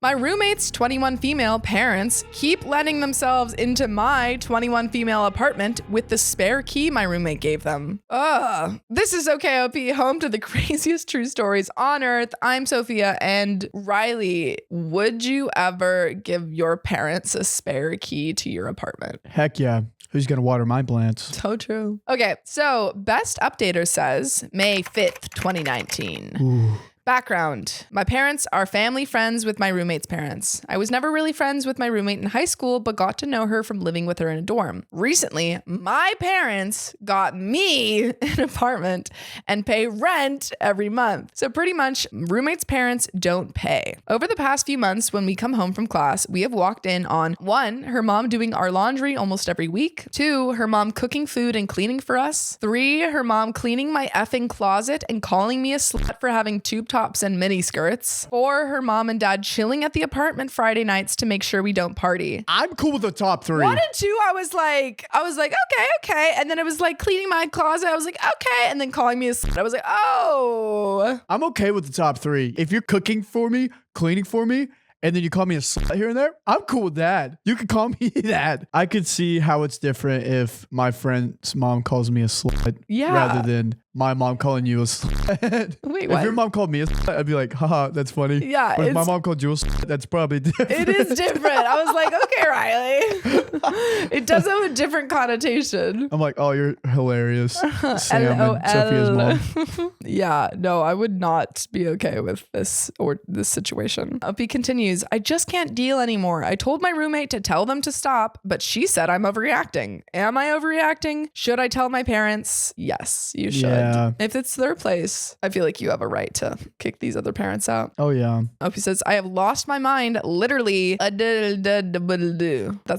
My roommate's 21 female parents keep letting themselves into my 21 female apartment with the spare key my roommate gave them. Ugh. This is OKOP, home to the craziest true stories on earth. I'm Sophia, and Riley, would you ever give your parents a spare key to your apartment? Heck yeah. Who's going to water my plants? So true. Okay, so Best Updater says May 5th, 2019. Ooh. Background. My parents are family friends with my roommate's parents. I was never really friends with my roommate in high school, but got to know her from living with her in a dorm. Recently, my parents got me an apartment and pay rent every month. So pretty much, roommates' parents don't pay. Over the past few months, when we come home from class, we have walked in on 1, her mom doing our laundry almost every week. 2, her mom cooking food and cleaning for us. 3, her mom cleaning my effing closet and calling me a slut for having tube tops and mini skirts. 4, her mom and dad chilling at the apartment Friday nights to make sure we don't party. I'm cool with the top 3. 1 and 2, I was like, okay. And then it was like cleaning my closet. I was like, okay. And then calling me a slut. I was like, oh. I'm okay with the top 3. If you're cooking for me, cleaning for me, and then you call me a slut here and there, I'm cool with that. You can call me that. I could see how it's different if my friend's mom calls me a slut rather than my mom calling you a slut. Wait, what? If your mom called me a slut, I'd be like, haha, that's funny. Yeah. But if my mom called you a slut, that's probably different. It is different. I was like, okay, Riley. It does have a different connotation. I'm like, oh, you're hilarious. Sam LOL. and Sophia's mom. Yeah, no, I would not be okay with this or this situation. Opie continues, I just can't deal anymore. I told my roommate to tell them to stop, but she said I'm overreacting. Am I overreacting? Should I tell my parents? Yes, you should. Yeah. If it's their place, I feel like you have a right to kick these other parents out. Oh, yeah. Opie says, I have lost my mind, literally. That's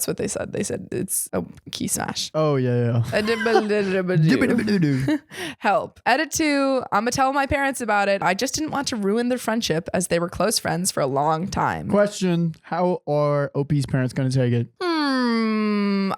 what they said. They said it's a key smash. Oh, yeah. Help. Edit 2, I'm gonna tell my parents about it. I just didn't want to ruin their friendship as they were close friends for a long time. Question, how are OP's parents going to take it?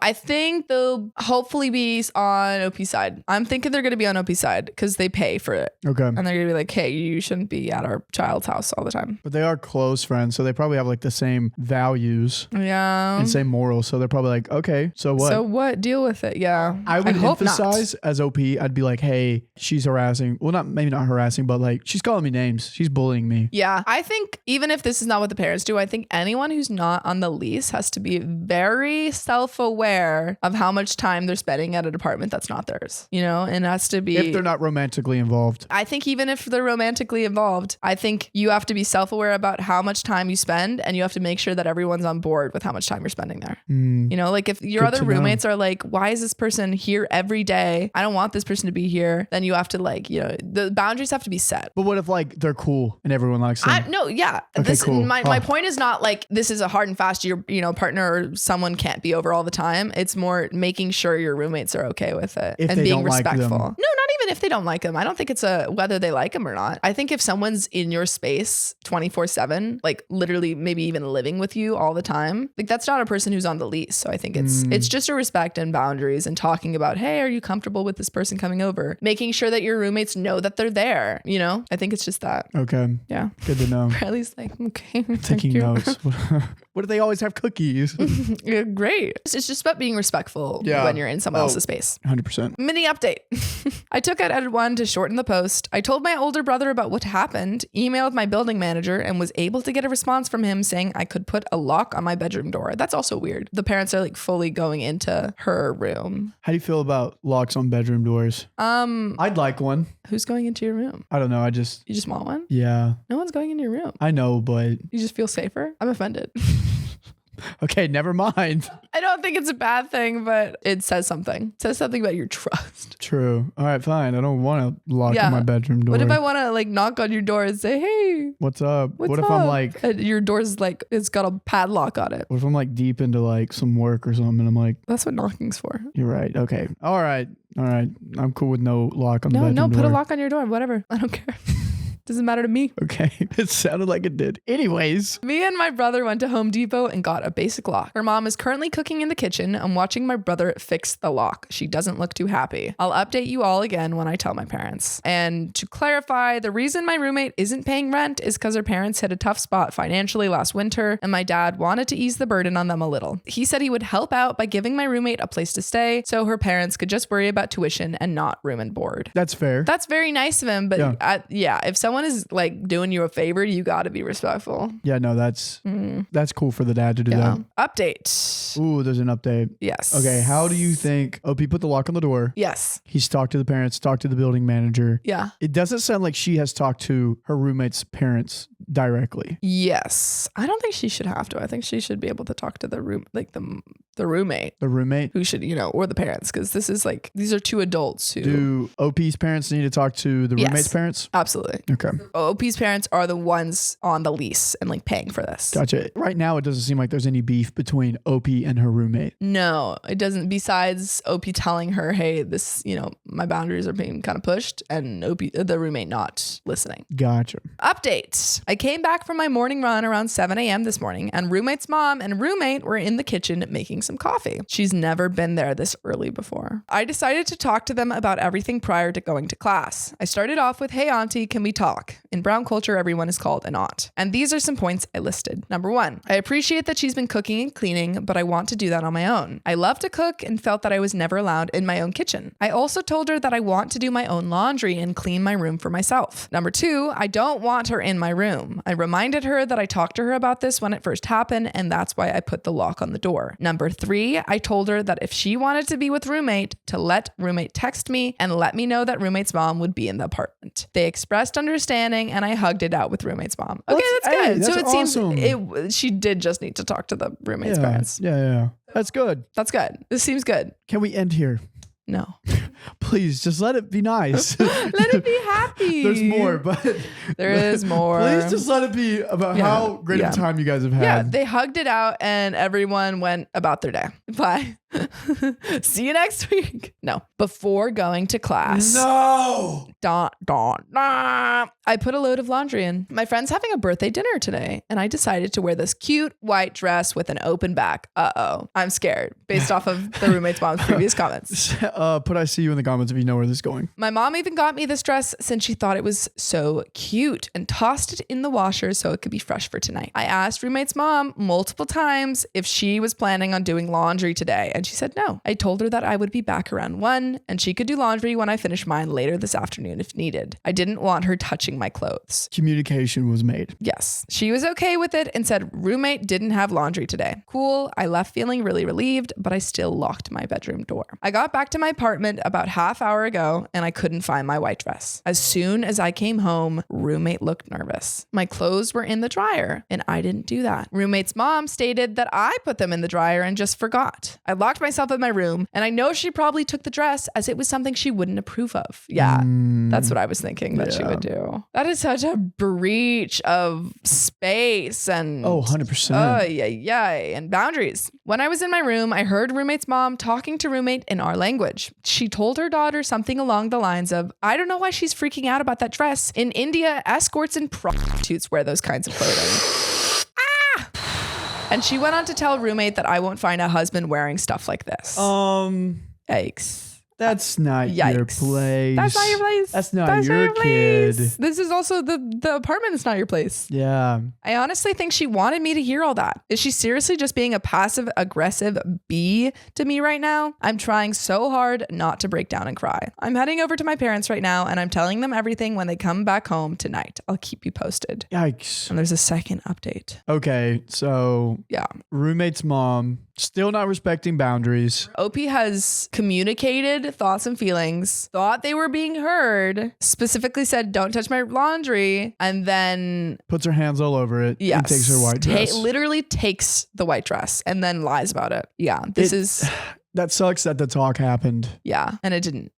I think they'll hopefully be on OP's side. I'm thinking they're going to be on OP's side because they pay for it. Okay. And they're going to be like, hey, you shouldn't be at our child's house all the time. But they are close friends, so they probably have like the same values. Yeah. And same morals. So they're probably like, okay, so what? So what? Deal with it. Yeah. I would emphasize as OP, I'd be like, hey, she's harassing. Well, maybe not harassing, but like she's calling me names. She's bullying me. Yeah. I think even if this is not what the parents do, I think anyone who's not on the lease has to be very self-aware of how much time they're spending at an apartment that's not theirs, you know, and it has to be. If they're not romantically involved. I think even if they're romantically involved, I think you have to be self-aware about how much time you spend, and you have to make sure that everyone's on board with how much time you're spending there. You know, like if your other roommates are like, why is this person here every day? I don't want this person to be here. Then you have to like, you know, the boundaries have to be set. But what if like they're cool and everyone likes them? No, yeah. Okay, cool. My point is not like this is a hard and fast, your partner or someone can't be over all the time. It's more making sure your roommates are okay with it and being respectful. No, not even if they don't like them. I don't think it's a whether they like them or not. I think if someone's in your space 24/7, like literally maybe even living with you all the time, like that's not a person who's on the lease. So I think it's just a respect and boundaries and talking about, hey, are you comfortable with this person coming over? Making sure that your roommates know that they're there, you know? I think it's just that. Okay. Yeah. Good to know. Riley's like, okay. Taking notes. What do they always have cookies? Yeah, great. It's just about being respectful when you're in someone else's space. 100%. Mini update. I took out edit 1 to shorten the post. I told my older brother about what happened, emailed my building manager, and was able to get a response from him saying I could put a lock on my bedroom door. That's also weird. The parents are like fully going into her room. How do you feel about locks on bedroom doors? I'd like one. Who's going into your room? I don't know. You just want one? Yeah. No one's going into your room. I know, but you just feel safer? I'm offended. Okay, never mind. I don't think it's a bad thing, but it says something. It says something about your trust. True. All right, fine. I don't want to lock on my bedroom door. What if I want to like knock on your door and say, hey, what's up? What if I'm like, and your door's like, it's got a padlock on it. What if I'm like deep into like some work or something and I'm like, that's what knocking's for. You're right. Okay. All right. I'm cool with no lock on the bedroom door. No, put a lock on your door. Whatever. I don't care. Doesn't matter to me. Okay. It sounded like it did. Anyways. Me and my brother went to Home Depot and got a basic lock. Her mom is currently cooking in the kitchen. I'm watching my brother fix the lock. She doesn't look too happy. I'll update you all again when I tell my parents. And to clarify, the reason my roommate isn't paying rent is because her parents hit a tough spot financially last winter, and my dad wanted to ease the burden on them a little. He said he would help out by giving my roommate a place to stay so her parents could just worry about tuition and not room and board. That's fair. That's very nice of him, but if someone is like doing you a favor, you got to be respectful. Yeah, no, that's cool for the dad to do that. Update. Ooh, there's an update. Yes. Okay, how do you think OP put the lock on the door? Yes. He's talked to the parents, talked to the building manager. Yeah. It doesn't sound like she has talked to her roommate's parents directly. Yes. I don't think she should have to. I think she should be able to talk to the roommate. The roommate? Who should, or the parents, because this is like, these are two adults who... Do OP's parents need to talk to the roommate's parents? Absolutely. Okay. OP's parents are the ones on the lease and like paying for this. Gotcha. Right now, it doesn't seem like there's any beef between OP and her roommate. No, it doesn't. Besides OP telling her, hey, this, my boundaries are being kind of pushed, and the roommate not listening. Gotcha. Update. I came back from my morning run around 7 a.m. this morning, and roommate's mom and roommate were in the kitchen making some coffee. She's never been there this early before. I decided to talk to them about everything prior to going to class. I started off with, hey auntie, can we talk? In brown culture, everyone is called an aunt. And these are some points I listed. Number 1, I appreciate that she's been cooking and cleaning, but I want to do that on my own. I love to cook and felt that I was never allowed in my own kitchen. I also told her that I want to do my own laundry and clean my room for myself. Number 2, I don't want her in my room. I reminded her that I talked to her about this when it first happened, and that's why I put the lock on the door. Number 3, I told her that if she wanted to be with roommate, to let roommate text me and let me know that roommate's mom would be in the apartment. They expressed understanding, and I hugged it out with roommate's mom. Okay, that's good. That's so it awesome. seems she did just need to talk to the roommate's parents. Yeah. That's good. That's good. This seems good. Can we end here? No. Please, just let it be nice. Let it be happy. There's more, but there is more. Please just let it be about how great of a time you guys have had. Yeah, they hugged it out and everyone went about their day. Bye. See you next week. No. Before going to class. No. I put a load of laundry in. My friend's having a birthday dinner today, and I decided to wear this cute white dress with an open back. I'm scared based off of the roommate's mom's previous comments. Put I see you in the comments if you know where this is going. My mom even got me this dress since she thought it was so cute and tossed it in the washer so it could be fresh for tonight. I asked roommate's mom multiple times if she was planning on doing laundry today, and she said no. I told her that I would be back around 1 and she could do laundry when I finish mine later this afternoon if needed. I didn't want her touching my clothes. Communication was made. Yes. She was okay with it and said roommate didn't have laundry today. Cool. I left feeling really relieved, but I still locked my bedroom door. I got back to my apartment about half hour ago and I couldn't find my white dress. As soon as I came home, roommate looked nervous. My clothes were in the dryer and I didn't do that. Roommate's mom stated that I put them in the dryer and just forgot. I locked myself in my room and I know she probably took the dress as it was something she wouldn't approve of. Yeah, that's what I was thinking that she would do. That is such a breach of space and 100%. And boundaries. When I was in my room, I heard roommate's mom talking to roommate in our language. She told her daughter something along the lines of, I don't know why she's freaking out about that dress. In India, escorts and prostitutes wear those kinds of clothing. And she went on to tell roommate that I won't find a husband wearing stuff like this. Yikes. That's not your place. That's not your place. That's not your kid. This is also the apartment is not your place. Yeah. I honestly think she wanted me to hear all that. Is she seriously just being a passive aggressive B to me right now? I'm trying so hard not to break down and cry. I'm heading over to my parents right now and I'm telling them everything when they come back home tonight. I'll keep you posted. Yikes. And there's a second update. Okay. So yeah. Roommate's mom still not respecting boundaries. OP has communicated thoughts and feelings, thought they were being heard, specifically said, don't touch my laundry, and then puts her hands all over it and takes her white dress. Literally takes the white dress and then lies about it. Yeah, this is... That sucks that the talk happened. Yeah. And it didn't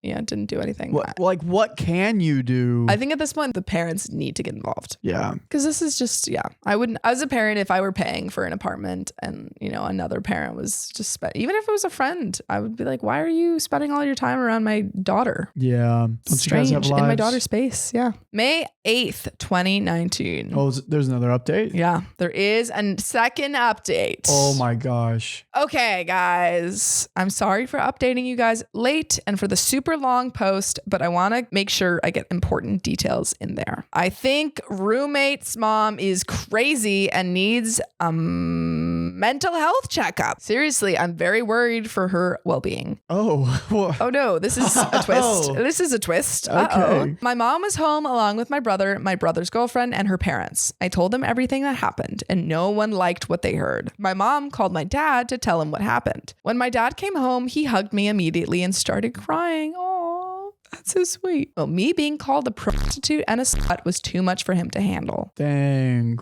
do anything. What can you do? I think at this point, the parents need to get involved. Yeah. Because this is just, I wouldn't, as a parent, if I were paying for an apartment and, another parent was just, even if it was a friend, I would be like, why are you spending all your time around my daughter? Yeah. Strange. In my daughter's space. Yeah. May 8th, 2019. Oh, there's another update? Yeah. There is a second update. Oh my gosh. Okay, guys. I'm sorry for updating you guys late and for the super long post, but I want to make sure I get important details in there. I think roommate's mom is crazy and needs a mental health checkup. Seriously, I'm very worried for her well-being. Oh no, this is a twist. This is a twist. Okay. My mom was home along with my brother, my brother's girlfriend, and her parents. I told them everything that happened, and no one liked what they heard. My mom called my dad to tell him what happened. When my dad came home, he hugged me immediately and started crying. Oh, that's so sweet. Well, me being called a prostitute and a slut was too much for him to handle. Dang.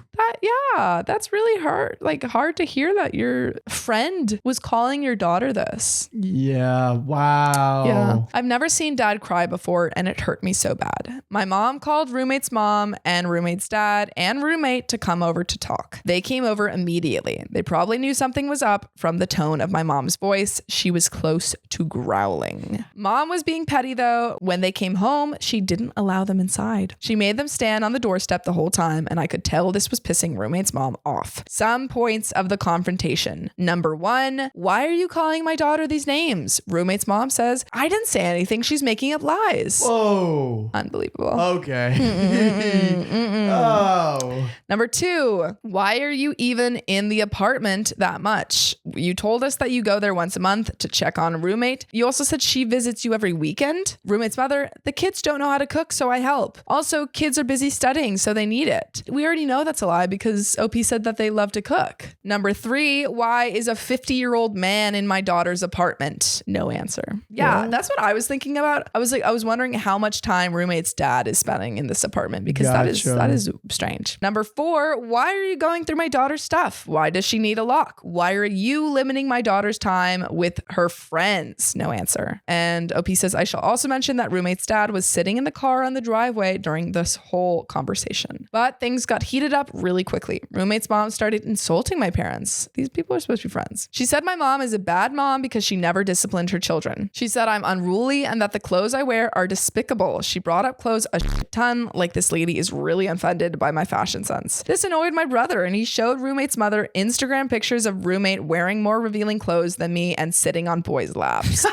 That's really hard. Like, hard to hear that your friend was calling your daughter this. Yeah. Wow. Yeah. I've never seen dad cry before, and it hurt me so bad. My mom called roommate's mom and roommate's dad and roommate to come over to talk. They came over immediately. They probably knew something was up from the tone of my mom's voice. She was close to growling. Mom was being petty though. When they came home, she didn't allow them inside. She made them stand on the doorstep the whole time, and I could tell this was pissing roommate's mom off. Some points of the confrontation. Number 1, why are you calling my daughter these names? Roommate's mom says, I didn't say anything. She's making up lies. Whoa. Unbelievable. Okay. Oh. Number 2, why are you even in the apartment that much? You told us that you go there once a month to check on a roommate. You also said she visits you every weekend. Roommate's mother, the kids don't know how to cook, so I help. Also, kids are busy studying, so they need it. We already know that's a lie because OP said that they love to cook. Number 3, why is a 50-year-old man in my daughter's apartment? No answer. Yeah, that's what I was thinking about. I was wondering how much time roommate's dad is spending in this apartment because that is strange. Number 4, why are you going through my daughter's stuff? Why does she need a lock? Why are you limiting my daughter's time with her friends? No answer. And OP says, I shall also mention that roommate's dad was sitting in the car on the driveway during this whole conversation. But things got heated up really quickly. Roommate's mom started insulting my parents. These people are supposed to be friends. She said my mom is a bad mom because she never disciplined her children. She said I'm unruly and that the clothes I wear are despicable. She brought up clothes a ton, like this lady is really offended by my fashion sense. This annoyed my brother, and he showed roommate's mother Instagram pictures of roommate wearing more revealing clothes than me and sitting on boys' laps.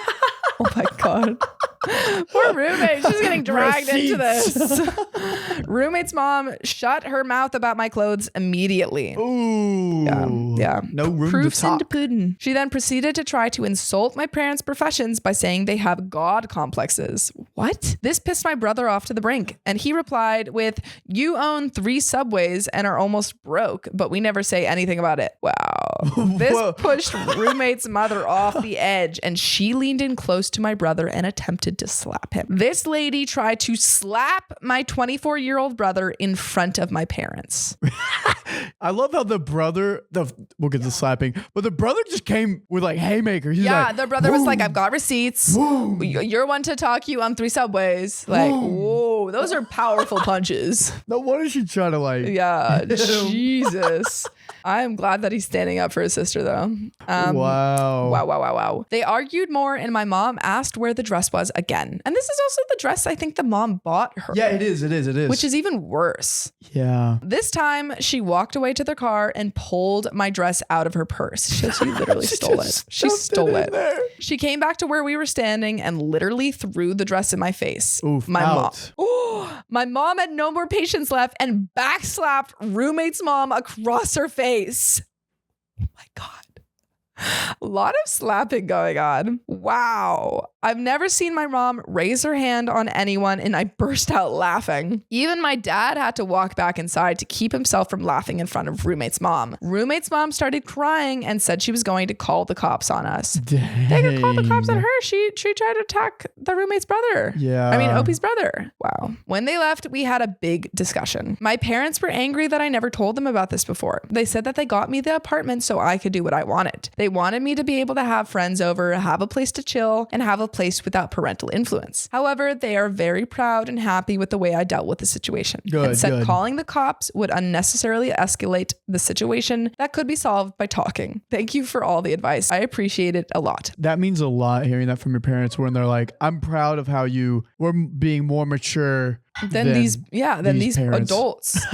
Oh my God. Poor roommate. She's getting dragged into this. Roommate's mom shut her mouth about my clothes immediately. Ooh. Yeah. No room Proofs to talk. into pudding. She then proceeded to try to insult my parents' professions by saying they have God complexes. What? This pissed my brother off to the brink, and he replied with, you own 3 subways and are almost broke, but we never say anything about it. Wow. This pushed roommate's mother off the edge, and she leaned in close to my brother and attempted to slap him. This lady tried to slap my 24-year-old brother in front of my parents. I love how the brother, we'll get to slapping, but the brother just came with like haymakers. He's yeah, like, the brother was like, "Boom, I've got receipts. boom." You're one to talk, you on 3 subways. Like, whoa, those are powerful punches. No wonder she tried to like. Yeah, Jesus. I am glad that he's standing up for his sister, though. Wow. Wow. They argued more, and my mom asked where the dress was again. And this is also the dress I think the mom bought her. Yeah, it is. Which is even worse. Yeah. This time, she walked away to the car and pulled my dress out of her purse. She literally stole it. She stole it. She came back to where we were standing and literally threw the dress in my face. Oof, My mom had no more patience left and backslapped roommate's mom across her face. Oh my God. A lot of slapping going on. Wow. I've never seen my mom raise her hand on anyone, and I burst out laughing. Even my dad had to walk back inside to keep himself from laughing in front of roommate's mom. Roommate's mom started crying and said she was going to call the cops on us. Dang. They could call the cops on her. She tried to attack the roommate's brother. Yeah. I mean, Opie's brother. Wow. When they left, we had a big discussion. My parents were angry that I never told them about this before. They said that they got me the apartment so I could do what I wanted. They They wanted me to be able to have friends over, have a place to chill, and have a place without parental influence. However, they are very proud and happy with the way I dealt with the situation. Good, and said good. calling the cops would unnecessarily escalate the situation that could be solved by talking. Thank you for all the advice. I appreciate it a lot. That means a lot hearing that from your parents when they're like, I'm proud of how you were being more mature Than these parents. adults.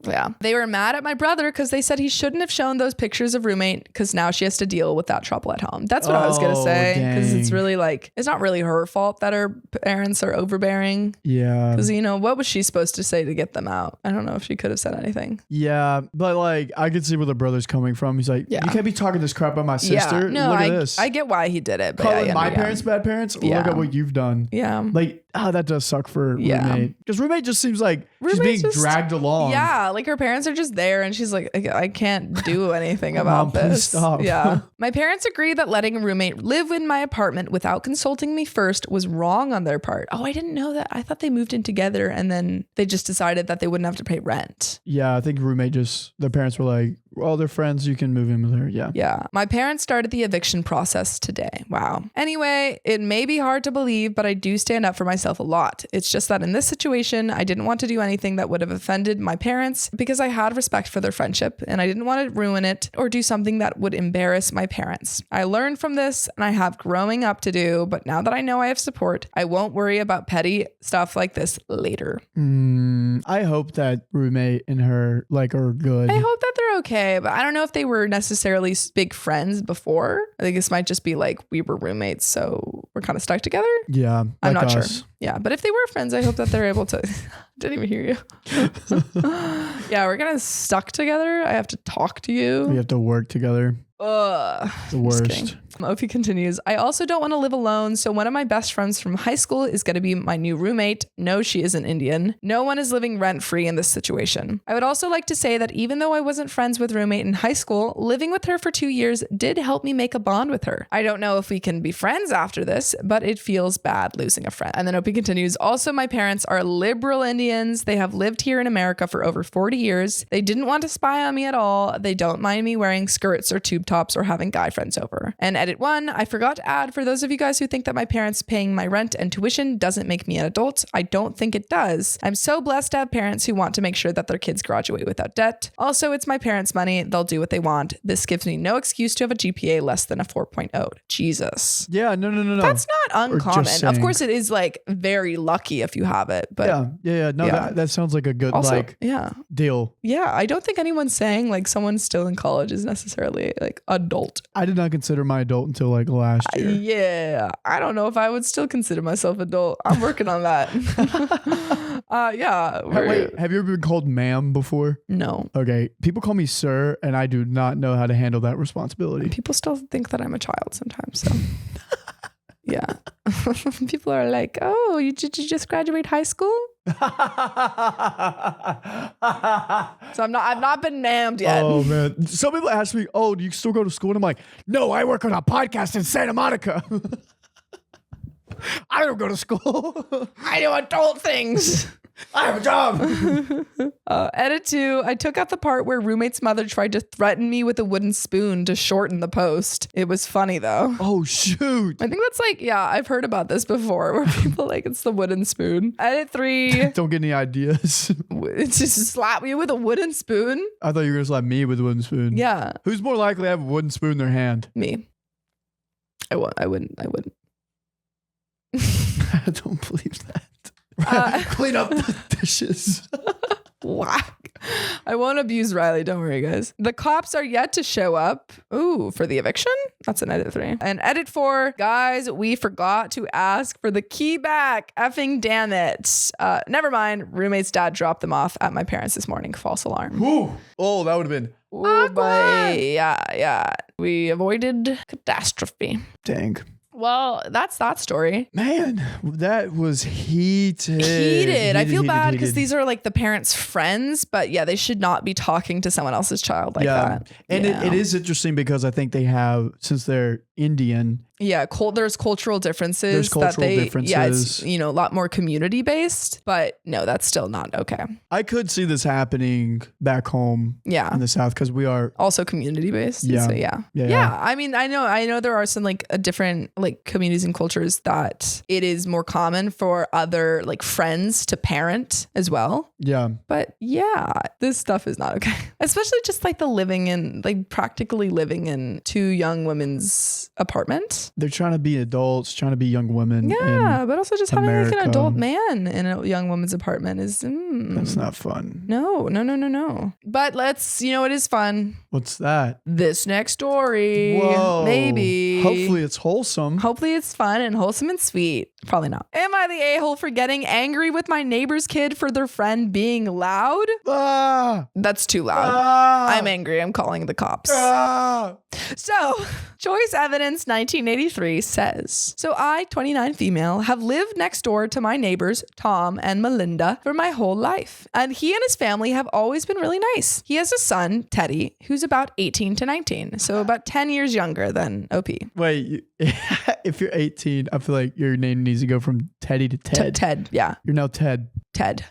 Yeah. They were mad at my brother because they said he shouldn't have shown those pictures of roommate because now she has to deal with that trouble at home. That's what I was going to say. Because it's really like, it's not really her fault that her parents are overbearing. Yeah. Because, you know, what was she supposed to say to get them out? I don't know if she could have said anything. Yeah. But like, I could see where the brother's coming from. He's like, you can't be talking this crap about my sister. Yeah. No, Look at this. I get why he did it. But calling my parents bad parents? Look at what you've done. Yeah. Like, that does suck for roommate. Because roommate just seems like she's being dragged along. Yeah, like her parents are just there and she's like, I can't do anything about Mom, please this. stop. Yeah. My parents agree that letting a roommate live in my apartment without consulting me first was wrong on their part. Oh, I didn't know that. I thought they moved in together and then they just decided that they wouldn't have to pay rent. Yeah, I think roommate their parents were like, well, they're friends. You can move in with her. Yeah. Yeah. My parents started the eviction process today. Wow. Anyway, it may be hard to believe, but I do stand up for myself a lot. It's just that in this situation, I didn't want to do anything that would have offended my parents because I had respect for their friendship and I didn't want to ruin it or do something that would embarrass my parents. I learned from this and I have growing up to do, but now that I know I have support, I won't worry about petty stuff like this later. I hope that roommate and her are good. I hope that they're okay, but I don't know if they were necessarily big friends before. I think this might just be like we were roommates, so we're kind of stuck together. Yeah, I'm not us. sure. Yeah, but if they were friends, I hope that they're able to. Didn't even hear you. Yeah, we're kind of stuck together. I have to talk to you. We have to work together. Ugh. The worst. OP continues. I also don't want to live alone, so one of my best friends from high school is going to be my new roommate. No, she isn't Indian. No one is living rent-free in this situation. I would also like to say that even though I wasn't friends with roommate in high school, living with her for 2 years did help me make a bond with her. I don't know if we can be friends after this, but it feels bad losing a friend. And then OP continues. Also, my parents are liberal Indians. They have lived here in America for over 40 years. They didn't want to spy on me at all. They don't mind me wearing skirts or tube tops or having guy friends over. And edit 1, I forgot to add, for those of you guys who think that my parents paying my rent and tuition doesn't make me an adult, I don't think it does. I'm so blessed to have parents who want to make sure that their kids graduate without debt. Also, it's my parents' money. They'll do what they want. This gives me no excuse to have a GPA less than a 4.0. Jesus. Yeah, no. That's not uncommon. Of course, it is very lucky if you have it, but yeah. No, yeah. That sounds like a good deal. Yeah, I don't think anyone's saying someone still in college is necessarily adult. I did not consider my adult until last year. Yeah, I don't know if I would still consider myself adult. I'm working on that. Yeah. Wait, have you ever been called ma'am before? No. Okay, people call me sir, and I do not know how to handle that responsibility. People still think that I'm a child sometimes. So. Yeah. People are like, oh, did you just graduate high school? So I've not been ma'amed yet. Oh man. Some people ask me, oh, do you still go to school? And I'm like, no, I work on a podcast in Santa Monica. I don't go to school. I do adult things. I have a job. Edit 2. I took out the part where roommate's mother tried to threaten me with a wooden spoon to shorten the post. It was funny though. Oh shoot. I think that's I've heard about this before where people it's the wooden spoon. Edit 3. Don't get any ideas. It's just slap you with a wooden spoon. I thought you were gonna slap me with a wooden spoon. Yeah. Who's more likely to have a wooden spoon in their hand? Me. I wouldn't. I don't believe that. Clean up the dishes. Whack. I won't abuse Riley. Don't worry, guys. The cops are yet to show up. Ooh, for the eviction? That's an edit 3. And edit 4. Guys, we forgot to ask for the key back. Effing damn it. Never mind. Roommate's dad dropped them off at my parents this morning. False alarm. Ooh. Oh, that would have been. Oh, boy. Yeah. We avoided catastrophe. Dang. Well, that's that story. Man, that was heated. I feel bad because these are the parents' friends, but yeah, they should not be talking to someone else's child like that. And it is interesting because I think they have, since they're Indian, Yeah, there's cultural differences. There's cultural differences. Yeah, it's, a lot more community based, but no, that's still not okay. I could see this happening back home in the South because we are also community based. Yeah. So yeah. I mean, I know there are some like different like communities and cultures that it is more common for other like friends to parent as well. Yeah. But yeah, this stuff is not okay. Especially just like practically living in two young women's apartment. They're trying to be adults, trying to be young women. Yeah, but also just having like an America. adult man in a young woman's apartment is... That's not fun. No. But it is fun. What's that? This next story. Whoa. Maybe. Hopefully it's wholesome. Hopefully it's fun and wholesome and sweet. Probably not. Am I the a-hole for getting angry with my neighbor's kid for their friend being loud? That's too loud. I'm angry. I'm calling the cops. So, Choice Evidence 1983 says, so I, 29 female, have lived next door to my neighbors, Tom and Melinda, for my whole life. And he and his family have always been really nice. He has a son, Teddy, who's about 18 to 19. So about 10 years younger than OP. Wait, if you're 18, I feel like your name needs to go from Teddy to Ted. Ted, yeah. You're now Ted.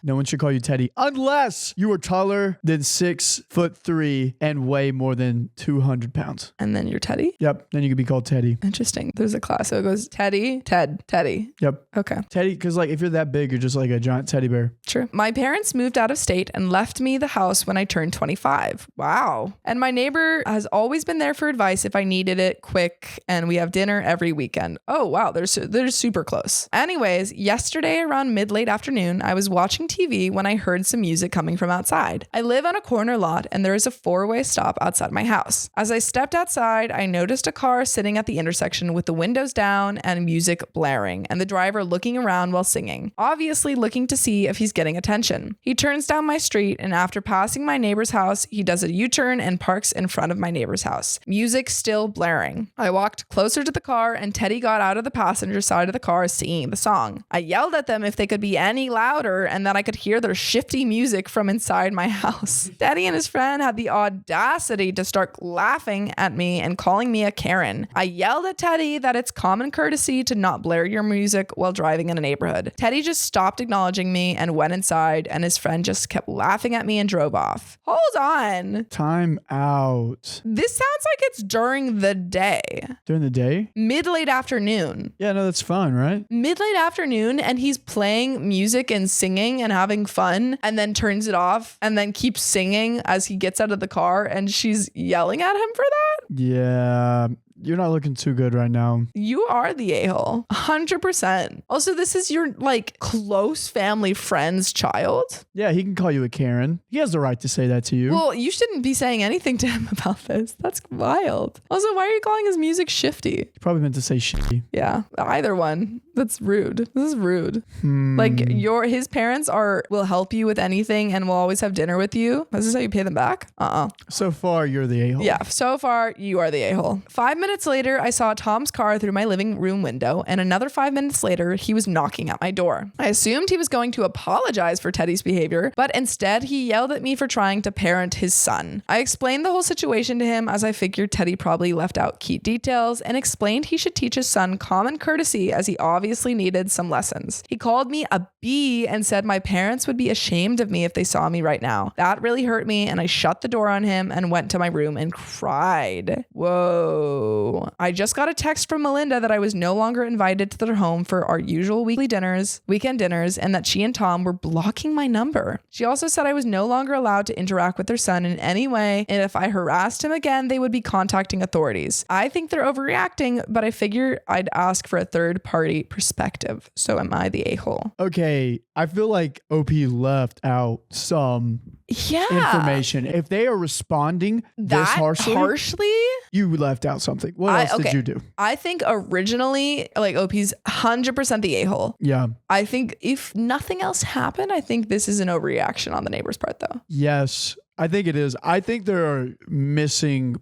No one should call you Teddy unless you are taller than 6'3" and weigh more than 200 pounds. And then you're Teddy? Yep. Then you could be called Teddy. Interesting. There's a class. So it goes Teddy, Ted, Teddy. Yep. Okay. Teddy, because like if you're that big, you're just like a giant teddy bear. True. My parents moved out of state and left me the house when I turned 25. Wow. And my neighbor has always been there for advice if I needed it quick, and we have dinner every weekend. Oh, wow. They're super close. Anyways, yesterday around mid-late afternoon, I was watching TV when I heard some music coming from outside. I live on a corner lot and there is a 4-way stop outside my house. As I stepped outside, I noticed a car sitting at the intersection with the windows down and music blaring, and the driver looking around while singing, obviously looking to see if he's getting attention. He turns down my street, and after passing my neighbor's house, he does a U-turn and parks in front of my neighbor's house. Music still blaring. I walked closer to the car and Teddy got out of the passenger side of the car singing the song. I yelled at them if they could be any louder and that I could hear their shifty music from inside my house. Teddy and his friend had the audacity to start laughing at me and calling me a Karen. I yelled at Teddy that it's common courtesy to not blare your music while driving in a neighborhood. Teddy just stopped acknowledging me and went inside, and his friend just kept laughing at me and drove off. Hold on. Time out. This sounds like it's during the day. During the day? Mid-late afternoon. Yeah, no, that's fun, right? Mid-late afternoon, and he's playing music and singing and having fun, and then turns it off and then keeps singing as he gets out of the car, and she's yelling at him for that? Yeah. You're not looking too good right now. You are the a-hole. 100%. Also, this is your like close family friend's child. Yeah, he can call you a Karen. He has the right to say that to you. Well, you shouldn't be saying anything to him about this. That's wild. Also, why are you calling his music shifty? He probably meant to say shitty. Yeah, either one. That's rude. This is rude. Like his parents will help you with anything and will always have dinner with you. Is this how you pay them back? So far, you're the a-hole. Yeah, so far, you are the a-hole. 5 minutes later, I saw Tom's car through my living room window, and another 5 minutes later, he was knocking at my door. I assumed he was going to apologize for Teddy's behavior, but instead, he yelled at me for trying to parent his son. I explained the whole situation to him as I figured Teddy probably left out key details and explained he should teach his son common courtesy as he obviously needed some lessons. He called me a B and said my parents would be ashamed of me if they saw me right now. That really hurt me, and I shut the door on him and went to my room and cried. Whoa. I just got a text from Melinda that I was no longer invited to their home for our usual weekend dinners, and that she and Tom were blocking my number. She also said I was no longer allowed to interact with their son in any way, and if I harassed him again, they would be contacting authorities. I think they're overreacting, but I figure I'd ask for a third-party perspective. So am I the a-hole? Okay, I feel like OP left out some information. If they are responding this harshly, you left out something. What else did you do? I think originally, like, OP's 100% the a-hole. Yeah. I think if nothing else happened, I think this is an overreaction on the neighbor's part, though. Yes. I think it is. I think there are missing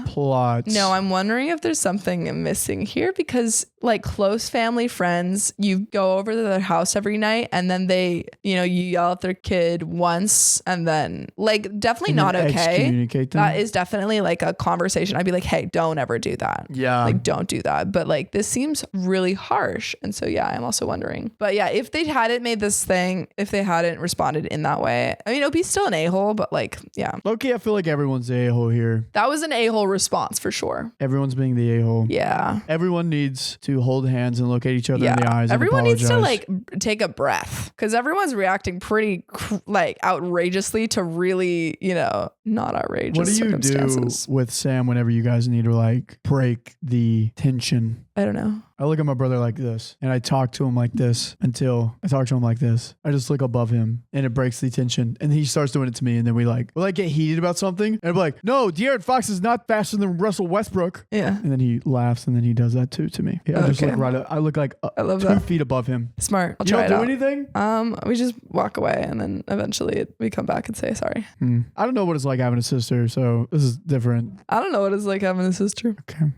plots. No, I'm wondering if there's something missing here because like close family friends, you go over to their house every night and then they, you yell at their kid once and then like definitely not okay. Excommunicate them. That is definitely like a conversation. I'd be like, hey, don't ever do that. Yeah. Like don't do that. But like this seems really harsh. And so yeah, I'm also wondering. But yeah, if they hadn't made this thing, if they hadn't responded in that way, I mean, OP's still an a-hole, but like, yeah. Okay, I feel like everyone's the a-hole here. That was an a-hole response for sure. Everyone's being the a-hole. Yeah. Everyone needs to hold hands and look at each other in the eyes. Everyone and needs to like take a breath because everyone's reacting pretty like outrageously to really, not outrageous What do you do with Sam whenever you guys need to like break the tension? I don't know. I look at my brother like this and I talk to him like this until I talk to him like this. I just look above him and it breaks the tension. And he starts doing it to me. And then we'll get heated about something. And I'm like, no, De'Aaron Fox is not faster than Russell Westbrook. Yeah. And then he laughs and then he does that too to me. Yeah, I just look right up. I look like I love 2 feet above him. Smart. I'll you try don't it do out. anything? We just walk away and then eventually we come back and say sorry. I don't know what it's like having a sister. So this is different. I don't know what it's like having a sister. Okay.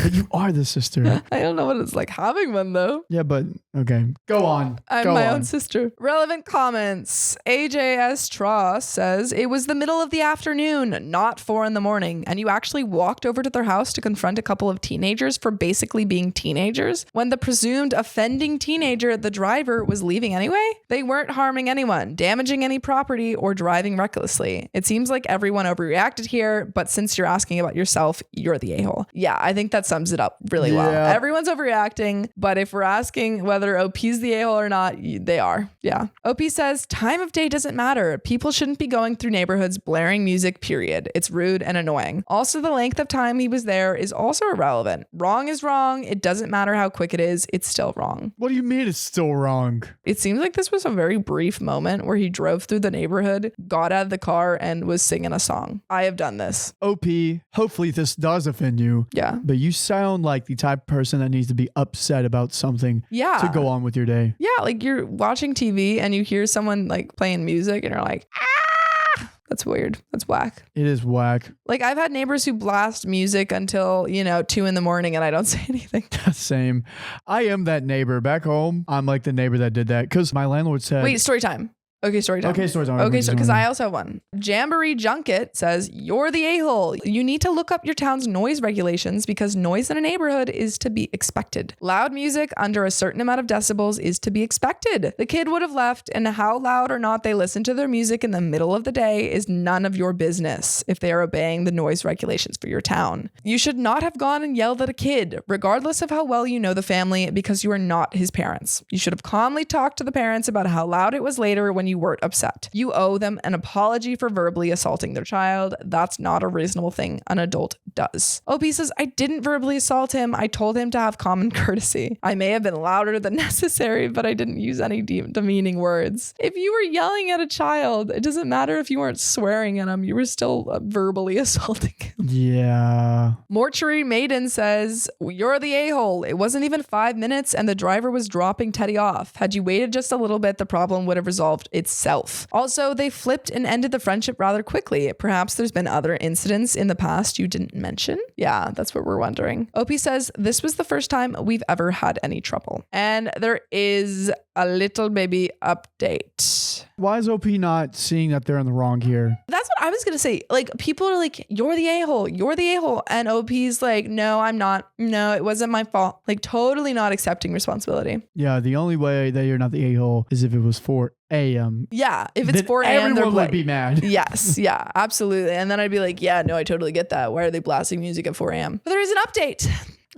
But you are the sister. I don't know what it's like having one though. Yeah, but okay. Go on. I'm my own sister. Relevant comments. AJS Tross says, it was the middle of the afternoon, not 4 a.m, and you actually walked over to their house to confront a couple of teenagers for basically being teenagers when the presumed offending teenager, the driver, was leaving anyway? They weren't harming anyone, damaging any property, or driving recklessly. It seems like everyone overreacted here, but since you're asking about yourself, you're the a-hole. Yeah, I think that sums it up really well. Everyone's overreacting, but if we're asking whether OP's the a-hole or not, they are. Yeah. OP says, time of day doesn't matter. People shouldn't be going through neighborhoods blaring music, period. It's rude and annoying. Also, the length of time he was there is also irrelevant. Wrong is wrong. It doesn't matter how quick it is. It's still wrong. What do you mean it's still wrong? It seems like this was a very brief moment where he drove through the neighborhood, got out of the car, and was singing a song. I have done this. OP, hopefully this does offend you. Yeah. But you sound like the type of person that needs to be upset about something to go on with your day. Yeah, like you're watching TV and you hear someone like playing music and you're like, ah! That's weird. That's whack. It is whack. Like I've had neighbors who blast music until, 2 a.m. and I don't say anything. Same. I am that neighbor. Back home, I'm like the neighbor that did that because my landlord said... Wait, story time. Okay, story time. Okay, story time. Okay, so because I also have one. Jamboree Junket says, you're the a-hole. You need to look up your town's noise regulations because noise in a neighborhood is to be expected. Loud music under a certain amount of decibels is to be expected. The kid would have left, and how loud or not they listen to their music in the middle of the day is none of your business if they are obeying the noise regulations for your town. You should not have gone and yelled at a kid, regardless of how well you know the family, because you are not his parents. You should have calmly talked to the parents about how loud it was later when you weren't upset. You owe them an apology for verbally assaulting their child. That's not a reasonable thing an adult does. OP says, I didn't verbally assault him. I told him to have common courtesy. I may have been louder than necessary, but I didn't use any demeaning words. If you were yelling at a child, it doesn't matter if you weren't swearing at him. You were still verbally assaulting him. Yeah. Mortuary Maiden says, you're the a-hole. It wasn't even 5 minutes and the driver was dropping Teddy off. Had you waited just a little bit, the problem would have resolved itself. Also, they flipped and ended the friendship rather quickly. Perhaps there's been other incidents in the past you didn't mention. Yeah, that's what we're wondering. OP says, this was the first time we've ever had any trouble. And there is a little baby update. Why is OP not seeing that they're in the wrong here? That's what I was going to say. Like, people are like, you're the a-hole. You're the a-hole. And OP's like, no, I'm not. No, it wasn't my fault. Like, totally not accepting responsibility. Yeah, the only way that you're not the a-hole is if it was 4 a.m. Yeah, if it's 4 a.m., everyone would be mad. Yes, yeah, absolutely. And then I'd be like, yeah, no, I totally get that. Why are they blasting music at 4 a.m.? But there is an update.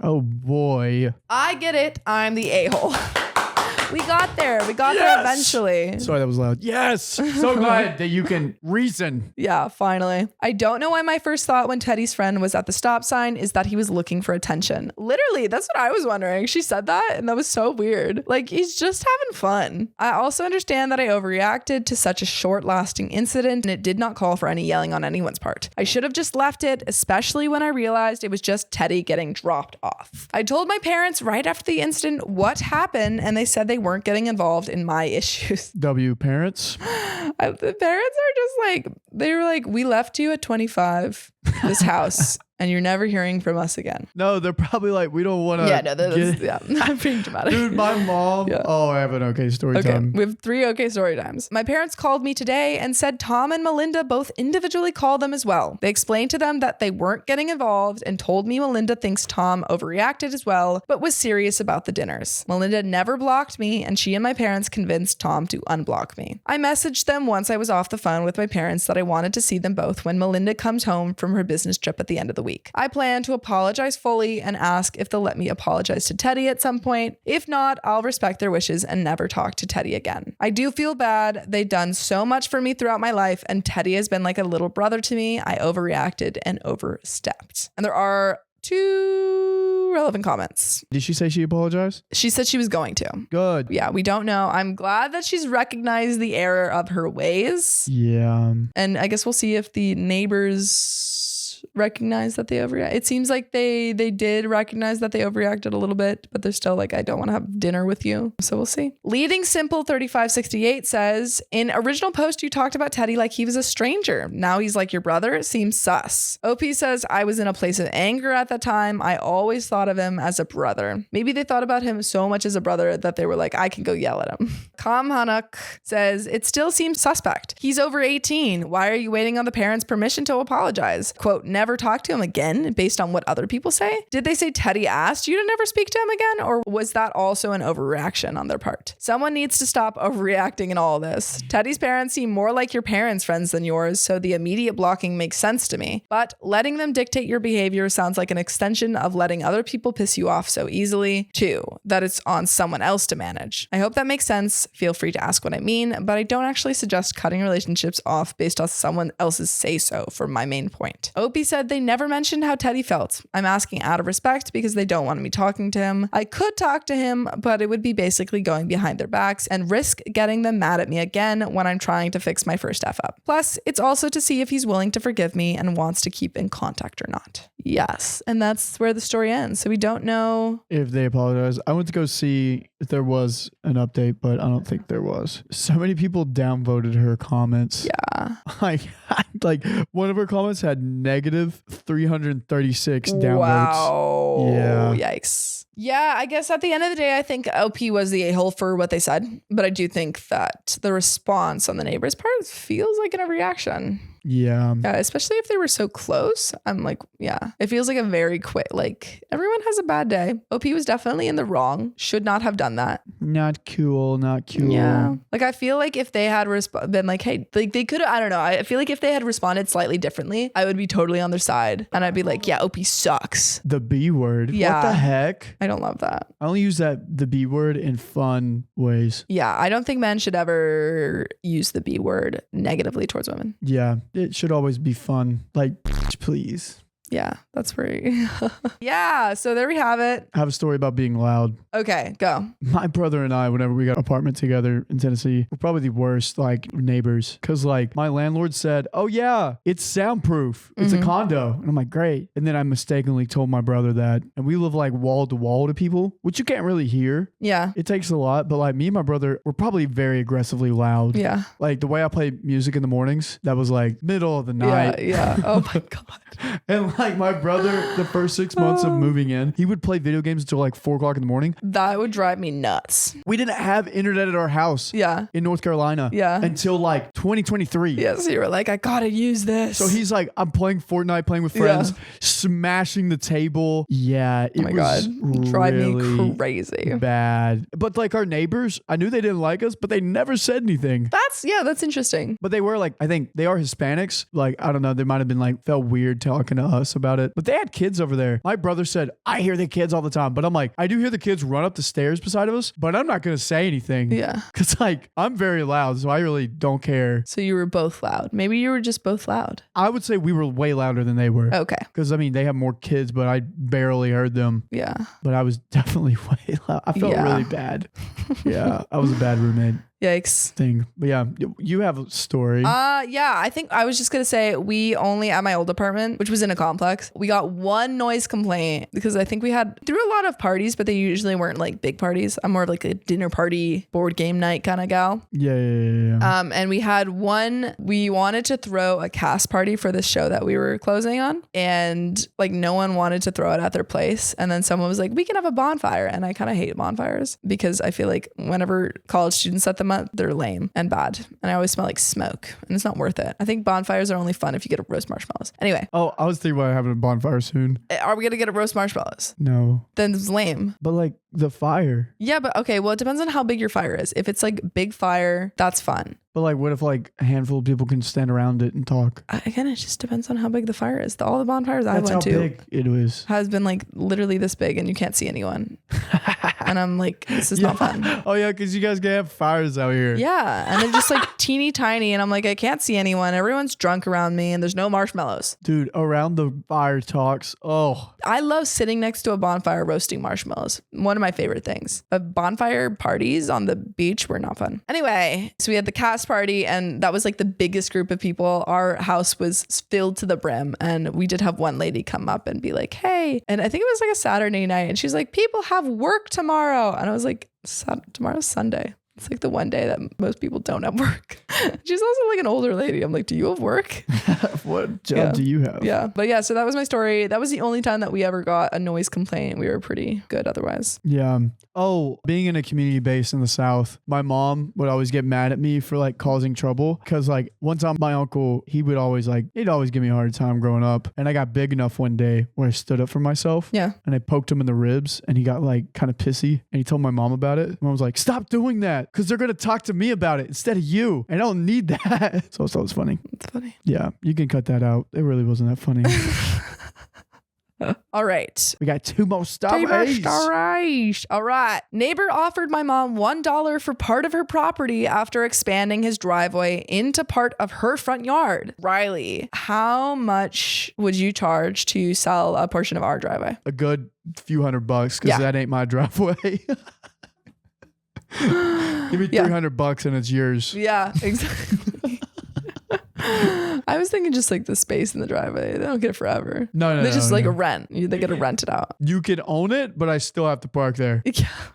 Oh, boy. I get it. I'm the a-hole. We got there. We got there eventually. Sorry, that was loud. Yes. So glad that you can reason. Yeah, finally. I don't know why my first thought when Teddy's friend was at the stop sign is that he was looking for attention. Literally, that's what I was wondering. She said that and that was so weird. Like, he's just having fun. I also understand that I overreacted to such a short lasting incident and it did not call for any yelling on anyone's part. I should have just left it, especially when I realized it was just Teddy getting dropped off. I told my parents right after the incident what happened and they said they weren't getting involved in my issues. W, parents. The parents are just like, they were like, we left you at 25, this house, and you're never hearing from us again. No, they're probably like, we don't want to. Yeah, no, I'm being dramatic. Dude, my mom. Yeah. Oh, I have an okay story time. We have 3 okay story times. My parents called me today and said Tom and Melinda both individually called them as well. They explained to them that they weren't getting involved and told me Melinda thinks Tom overreacted as well, but was serious about the dinners. Melinda never blocked me, and she and my parents convinced Tom to unblock me. I messaged them once I was off the phone with my parents that I wanted to see them both when Melinda comes home from her business trip at the end of the week. I plan to apologize fully and ask if they'll let me apologize to Teddy at some point. If not, I'll respect their wishes and never talk to Teddy again. I do feel bad. They've done so much for me throughout my life, and Teddy has been like a little brother to me. I overreacted and overstepped. And there are 2 relevant comments. Did she say she apologized? She said she was going to. Good. Yeah, we don't know. I'm glad that she's recognized the error of her ways. Yeah. And I guess we'll see if the neighbors recognize that they overreact. It seems like they did recognize that they overreacted a little bit, but they're still like, I don't want to have dinner with you. So we'll see. Leading Simple 3568 says, in original post, you talked about Teddy like he was a stranger. Now he's like your brother. It seems sus. OP says, I was in a place of anger at the time. I always thought of him as a brother. Maybe they thought about him so much as a brother that they were like, I can go yell at him. Kam Hanuk says, it still seems suspect. He's over 18. Why are you waiting on the parents' permission to apologize? Quote, never talk to him again based on what other people say? Did they say Teddy asked you to never speak to him again? Or was that also an overreaction on their part? Someone needs to stop overreacting in all this. Teddy's parents seem more like your parents' friends than yours, so the immediate blocking makes sense to me. But letting them dictate your behavior sounds like an extension of letting other people piss you off so easily. 2, that it's on someone else to manage. I hope that makes sense. Feel free to ask what I mean, but I don't actually suggest cutting relationships off based on someone else's say-so for my main point. Opie said they never mentioned how Teddy felt. I'm asking out of respect because they don't want me talking to him. I could talk to him, but it would be basically going behind their backs and risk getting them mad at me again when I'm trying to fix my first F up. Plus, it's also to see if he's willing to forgive me and wants to keep in contact or not. Yes, and that's where the story ends. So we don't know if they apologize. I went to go see if there was an update, but I don't think there was. So many people downvoted her comments. Yeah. Like one of her comments had negative 336 downvotes. Wow. Yeah. Yikes. Yeah, I guess at the end of the day, I think OP was the a-hole for what they said. But I do think that the response on the neighbor's part feels like an overreaction. Yeah. Especially if they were so close. I'm like, yeah, it feels like a very quick, like everyone has a bad day. OP was definitely in the wrong. Should not have done that. Not cool. Not cool. Yeah. Like, I feel like if they had been like, hey, like they could have, I don't know. I feel like if they had responded slightly differently, I would be totally on their side. And I'd be like, yeah, OP sucks. The B word. Yeah. What the heck? I don't love that. I only use the B word in fun ways. Yeah. I don't think men should ever use the B word negatively towards women. Yeah. It should always be fun. Like, please. Yeah, that's pretty. Yeah, so there we have it. I have a story about being loud. Okay, go. My brother and I, whenever we got an apartment together in Tennessee, we're probably the worst, like, neighbors. Because, like, my landlord said, oh, yeah, it's soundproof. It's a condo. And I'm like, great. And then I mistakenly told my brother that. And we live, like, wall to wall to people, which you can't really hear. Yeah. It takes a lot. But, like, me and my brother, we're probably very aggressively loud. Yeah. Like, the way I play music in the mornings, that was, like, middle of the night. Yeah. Oh, my God. And, like, my brother, the first 6 months of moving in, he would play video games until like 4 o'clock in the morning. That would drive me nuts. We didn't have internet at our house. Yeah. In North Carolina. Yeah. Until like 2023. Yeah, so you were like, I gotta use this. So he's like, I'm playing Fortnite, playing with friends, smashing the table. Yeah. It was drive really me crazy. Bad. But like our neighbors, I knew they didn't like us, but they never said anything. That's interesting. But they were like, I think they are Hispanics. Like, I don't know. They might have been like, felt weird talking to us about it. But they had kids over there. My brother said, I hear the kids all the time. But I'm like, I do hear the kids run up the stairs beside of us, but I'm not going to say anything. Yeah. Because like, I'm very loud, so I really don't care. So you were both loud. Maybe you were just both loud. I would say we were way louder than they were. Okay. Because I mean, they have more kids, but I barely heard them. Yeah. But I was definitely way loud. I felt really bad. Yeah. I was a bad roommate. Yikes. thing. But yeah, you have a story. Yeah, I think I was just gonna say we only at my old apartment, which was in a complex, we got one noise complaint because I think we threw a lot of parties, but they usually weren't like big parties. I'm more of like a dinner party, board game night kind of gal. Yeah. And we had one, we wanted to throw a cast party for this show that we were closing on, and like no one wanted to throw it at their place. And then someone was like, we can have a bonfire. And I kind of hate bonfires because I feel like whenever college students set them up, they're lame and bad. And I always smell like smoke and it's not worth it. I think bonfires are only fun if you get to roast marshmallows. Anyway. Oh, I was thinking about having a bonfire soon. Are we going to get to roast marshmallows? No. Then it's lame. But like the fire. Yeah, but okay. Well, it depends on how big your fire is. If it's like big fire, that's fun. But like, what if like a handful of people can stand around it and talk? Again, it just depends on how big the fire is. All the bonfires I went to big it was. has been like literally this big and you can't see anyone. And I'm like, this is not fun. Oh yeah, because you guys can have fires out here. Yeah. And they're just like teeny tiny. And I'm like, I can't see anyone. Everyone's drunk around me and there's no marshmallows. Dude, around the fire talks. Oh. I love sitting next to a bonfire roasting marshmallows. One of my favorite things. But bonfire parties on the beach were not fun. Anyway, so we had the cast party and that was like the biggest group of people. Our house was filled to the brim and we did have one lady come up and be like, hey. And I think it was like a Saturday night and she's like, people have work tomorrow. And I was like, tomorrow's Sunday. It's like the one day that most people don't have work. She's also like an older lady. I'm like, do you have work? What job do you have? Yeah. But yeah, so that was my story. That was the only time that we ever got a noise complaint. We were pretty good otherwise. Yeah. Oh, being in a community base in the South, my mom would always get mad at me for like causing trouble. Cause like one time my uncle, he'd always give me a hard time growing up. And I got big enough one day where I stood up for myself. Yeah. And I poked him in the ribs and he got like kind of pissy and he told my mom about it. Mom was like, stop doing that. Because they're going to talk to me about it instead of you. I don't need that. So I thought it was funny. It's funny. Yeah, you can cut that out. It really wasn't that funny. All right. We got two more stories. All right. Neighbor offered my mom $1 for part of her property after expanding his driveway into part of her front yard. Riley, how much would you charge to sell a portion of our driveway? A good few $100 because that ain't my driveway. Give me $300 and it's yours. Yeah, exactly. I was thinking just like the space in the driveway. They don't get it forever. No. They just like a rent. They get to rent it out. You can own it, but I still have to park there.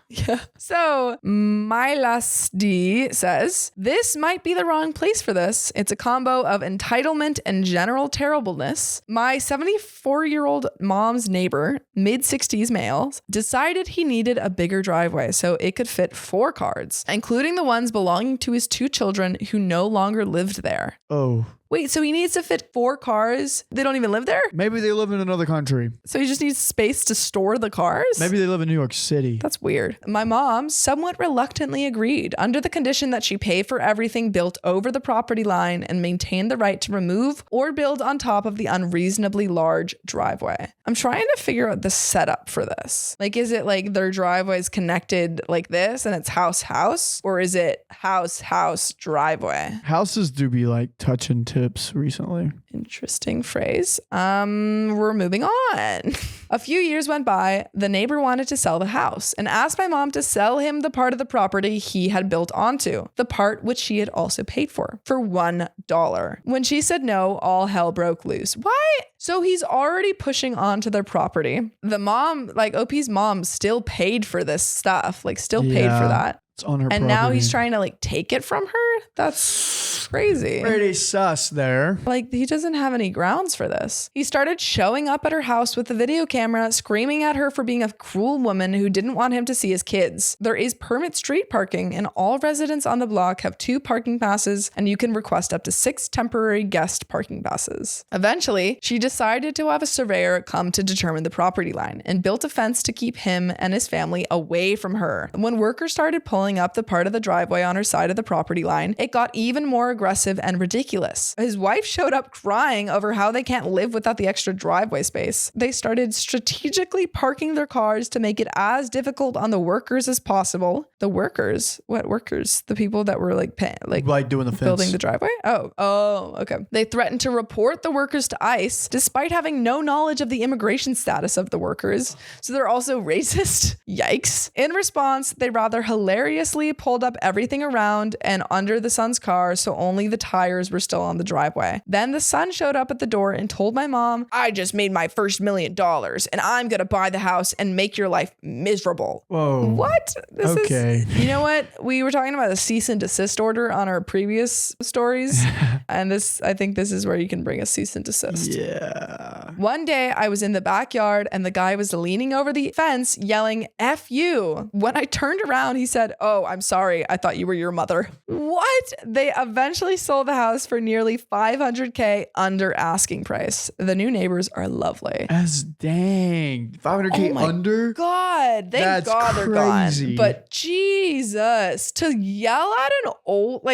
Yeah. So my last D says, this might be the wrong place for this. It's a combo of entitlement and general terribleness. My 74-year-old mom's neighbor, mid-60s male, decided he needed a bigger driveway so it could fit 4 cars, including the ones belonging to his 2 children who no longer lived there. Oh. Wait, so he needs to fit 4 cars? They don't even live there? Maybe they live in another country. So he just needs space to store the cars? Maybe they live in New York City. That's weird. My mom somewhat reluctantly agreed under the condition that she pay for everything built over the property line and maintain the right to remove or build on top of the unreasonably large driveway. I'm trying to figure out the setup for this. Like, is it like their driveway is connected like this and it's house, or is it house, driveway? Houses do be like touching tips recently. Interesting phrase. We're moving on. A few years went by. The neighbor wanted to sell the house and asked my mom to sell him the part of the property he had built onto, the part which she had also paid for $1. When she said no, all hell broke loose. What? So he's already pushing onto their property. The mom, like OP's mom, still paid for this stuff, like still paid for that. It's on her and property. Now he's trying to like take it from her? That's crazy. Pretty sus there. Like, he doesn't have any grounds for this. He started showing up at her house with the video camera, screaming at her for being a cruel woman who didn't want him to see his kids. There is permit street parking, and all residents on the block have 2 parking passes, and you can request up to 6 temporary guest parking passes. Eventually, she decided to have a surveyor come to determine the property line and built a fence to keep him and his family away from her. When workers started pulling up the part of the driveway on her side of the property line, line, it got even more aggressive and ridiculous. His wife showed up crying over how they can't live without the extra driveway space. They started strategically parking their cars to make it as difficult on the workers as possible. The workers? What workers? The people that were like doing the fence. Building the driveway? Oh, okay. They threatened to report the workers to ICE despite having no knowledge of the immigration status of the workers. So they're also racist. Yikes. In response, they rather hilariously pulled up everything around and under the son's car so only the tires were still on the driveway. Then the son showed up at the door and told my mom, I just made my first $1 million and I'm going to buy the house and make your life miserable. Whoa. What? Okay. You know what? We were talking about a cease and desist order on our previous stories. And I think this is where you can bring a cease and desist. Yeah. One day I was in the backyard and the guy was leaning over the fence yelling, F you. When I turned around, he said, oh, I'm sorry. I thought you were your mother. What? They eventually sold the house for nearly $500K under asking price. The new neighbors are lovely. As dang. $500K under? God, thank God they're gone. But Jesus, to yell at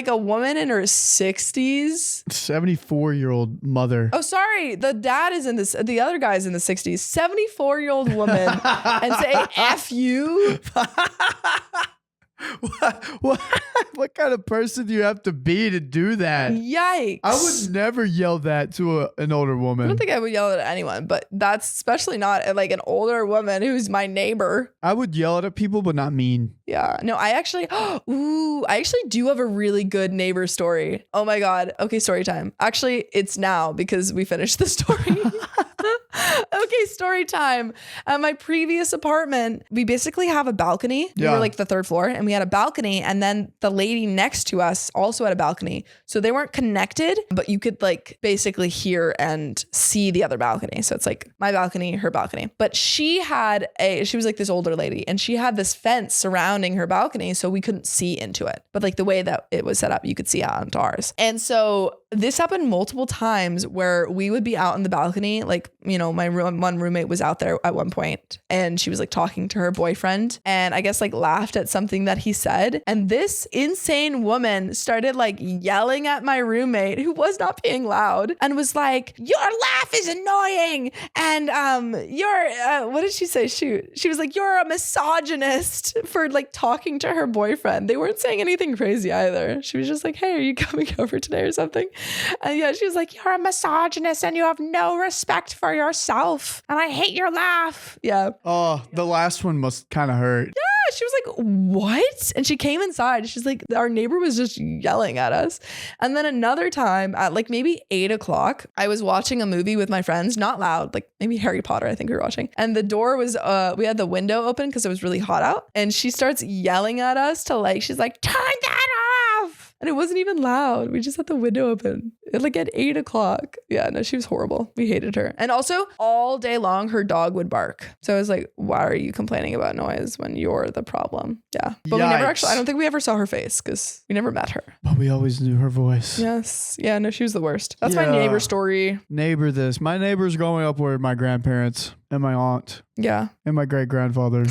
a woman in her 60s. 74-year-old mother. Oh, sorry. The dad is the other guy's in the 60s. 74-year-old woman and say, F you? What kind of person do you have to be to do that? Yikes. I would never yell that to an older woman. I don't think I would yell at anyone, but that's especially not like an older woman who's my neighbor. I would yell at people, but not mean. Yeah. No, I actually do have a really good neighbor story. Oh my God. Okay, story time. Actually, it's now because we finished the story. Okay, story time. At my previous apartment, we basically have a balcony. We were like the third floor and we had a balcony, and then the lady next to us also had a balcony. So they weren't connected, but you could like basically hear and see the other balcony. So it's like my balcony, her balcony. But she was like this older lady and she had this fence surrounding her balcony so we couldn't see into it. But like the way that it was set up, you could see out onto ours. And so this happened multiple times where we would be out on the balcony. Like, you know, my one roommate was out there at one point and she was like talking to her boyfriend and I guess like laughed at something that he said. And this insane woman started like yelling at my roommate who was not being loud and was like, your laugh is annoying. And what did she say? She was like, you're a misogynist for like talking to her boyfriend. They weren't saying anything crazy either. She was just like, hey, are you coming over today or something? And yeah, she was like, you're a misogynist and you have no respect for yourself. And I hate your laugh. Yeah. Oh, the last one must kind of hurt. Yeah. She was like, what? And she came inside. She's like, our neighbor was just yelling at us. And then another time at like maybe 8 o'clock, I was watching a movie with my friends, not loud, like maybe Harry Potter, I think we were watching. And the door was, we had the window open because it was really hot out. And she starts yelling at us she's like, turn that off. And it wasn't even loud. We just had the window open at 8 o'clock. Yeah, no, she was horrible. We hated her. And also all day long, her dog would bark. So I was like, why are you complaining about noise when you're the problem? Yeah. But we never I don't think we ever saw her face because we never met her. But we always knew her voice. Yes. Yeah, no, she was the worst. That's my neighbor story. My neighbor's growing up with my grandparents and my aunt. Yeah. And my great-grandfather.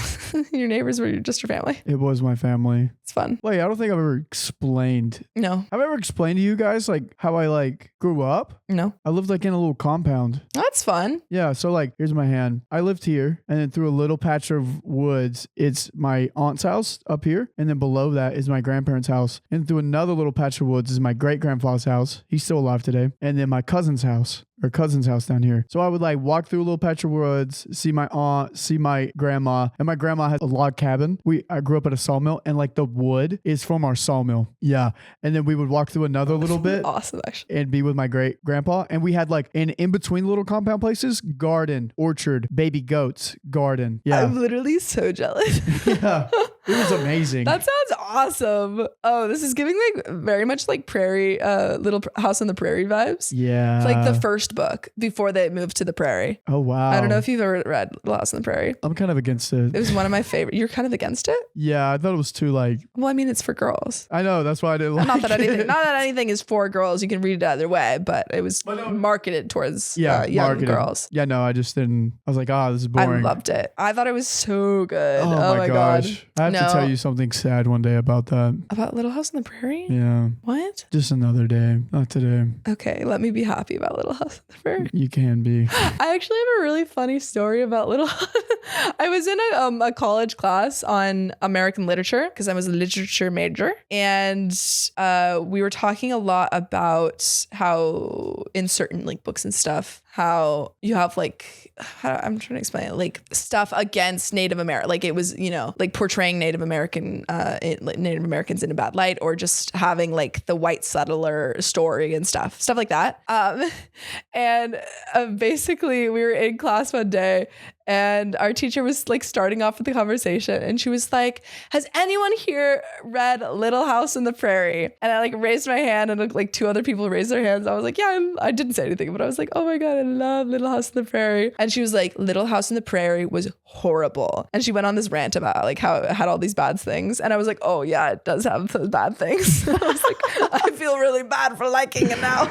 Your neighbors were just your family. It was my family. It's fun. Wait, I don't think I've ever explained. No. Have I ever explained to you guys like how I like grew up? No. I lived like in a little compound. That's fun. Yeah. So like, here's my hand. I lived here and then through a little patch of woods, it's my aunt's house up here. And then below that is my grandparents' house. And through another little patch of woods is my great-grandfather's house. He's still alive today. And then my cousin's house. Down here. So I would like walk through a little patch of woods, see my aunt, see my grandma, and my grandma has a log cabin. I grew up at a sawmill and like the wood is from our sawmill. Yeah. And then we would walk through another little bit. Awesome, actually. And be with my great grandpa. And we had like in between little compound places, garden, orchard, baby goats, garden. Yeah. I'm literally so jealous. Yeah. It was amazing. That sounds awesome. Oh, this is giving like very much like prairie, Little House on the Prairie vibes. Yeah. It's like the first book before they moved to the prairie. Oh, wow. I don't know if you've ever read Little House on the Prairie. I'm kind of against it. It was one of my favorite. You're kind of against it? Yeah, I thought it was too like. Well, I mean, it's for girls. I know. That's why I didn't like not that anything is for girls. You can read it either way, but it was marketed towards young girls. Yeah, no, I just didn't. I was like, this is boring. I loved it. I thought it was so good. Oh my gosh. I have to tell you something sad one day about that. About Little House on the Prairie? Yeah. What? Just another day, not today. Okay, let me be happy about Little House on the Prairie. You can be. I actually have a really funny story about Little House. I was in a college class on American literature because I was a literature major, and we were talking a lot about how in certain like books and stuff, how you have like, I'm trying to explain it, like stuff against Native American, like it was, you know, like portraying Native Americans in a bad light, or just having like the white settler story and stuff like that. And basically we were in class one day, and our teacher was like starting off with the conversation, and she was like, has anyone here read Little House on the Prairie? And I like raised my hand, and like two other people raised their hands. I was like, yeah, I didn't say anything, but I was like, oh my God, I love Little House on the Prairie. And she was like, Little House on the Prairie was horrible. And she went on this rant about like how it had all these bad things. And I was like, oh yeah, it does have those bad things. I was like, I feel really bad for liking it now.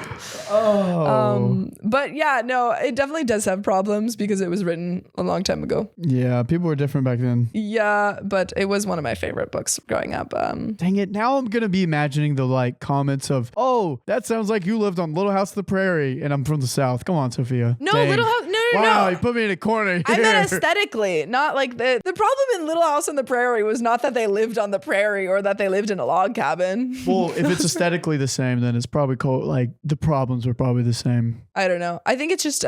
But yeah, no, it definitely does have problems because it was written a long time ago. Yeah, people were different back then. Yeah, but it was one of my favorite books growing up. Dang it, now I'm gonna be imagining the like comments of, oh, that sounds like you lived on Little House on the Prairie, and I'm from the South. Come on, Sophia. No, Dang. Little House, no. Wow, you put me in a corner here. I meant aesthetically, not like the problem in Little House on the Prairie was not that they lived on the prairie or that they lived in a log cabin. Well, if it's aesthetically the same, then it's probably called like the problems were probably the same. I don't know. I think it's just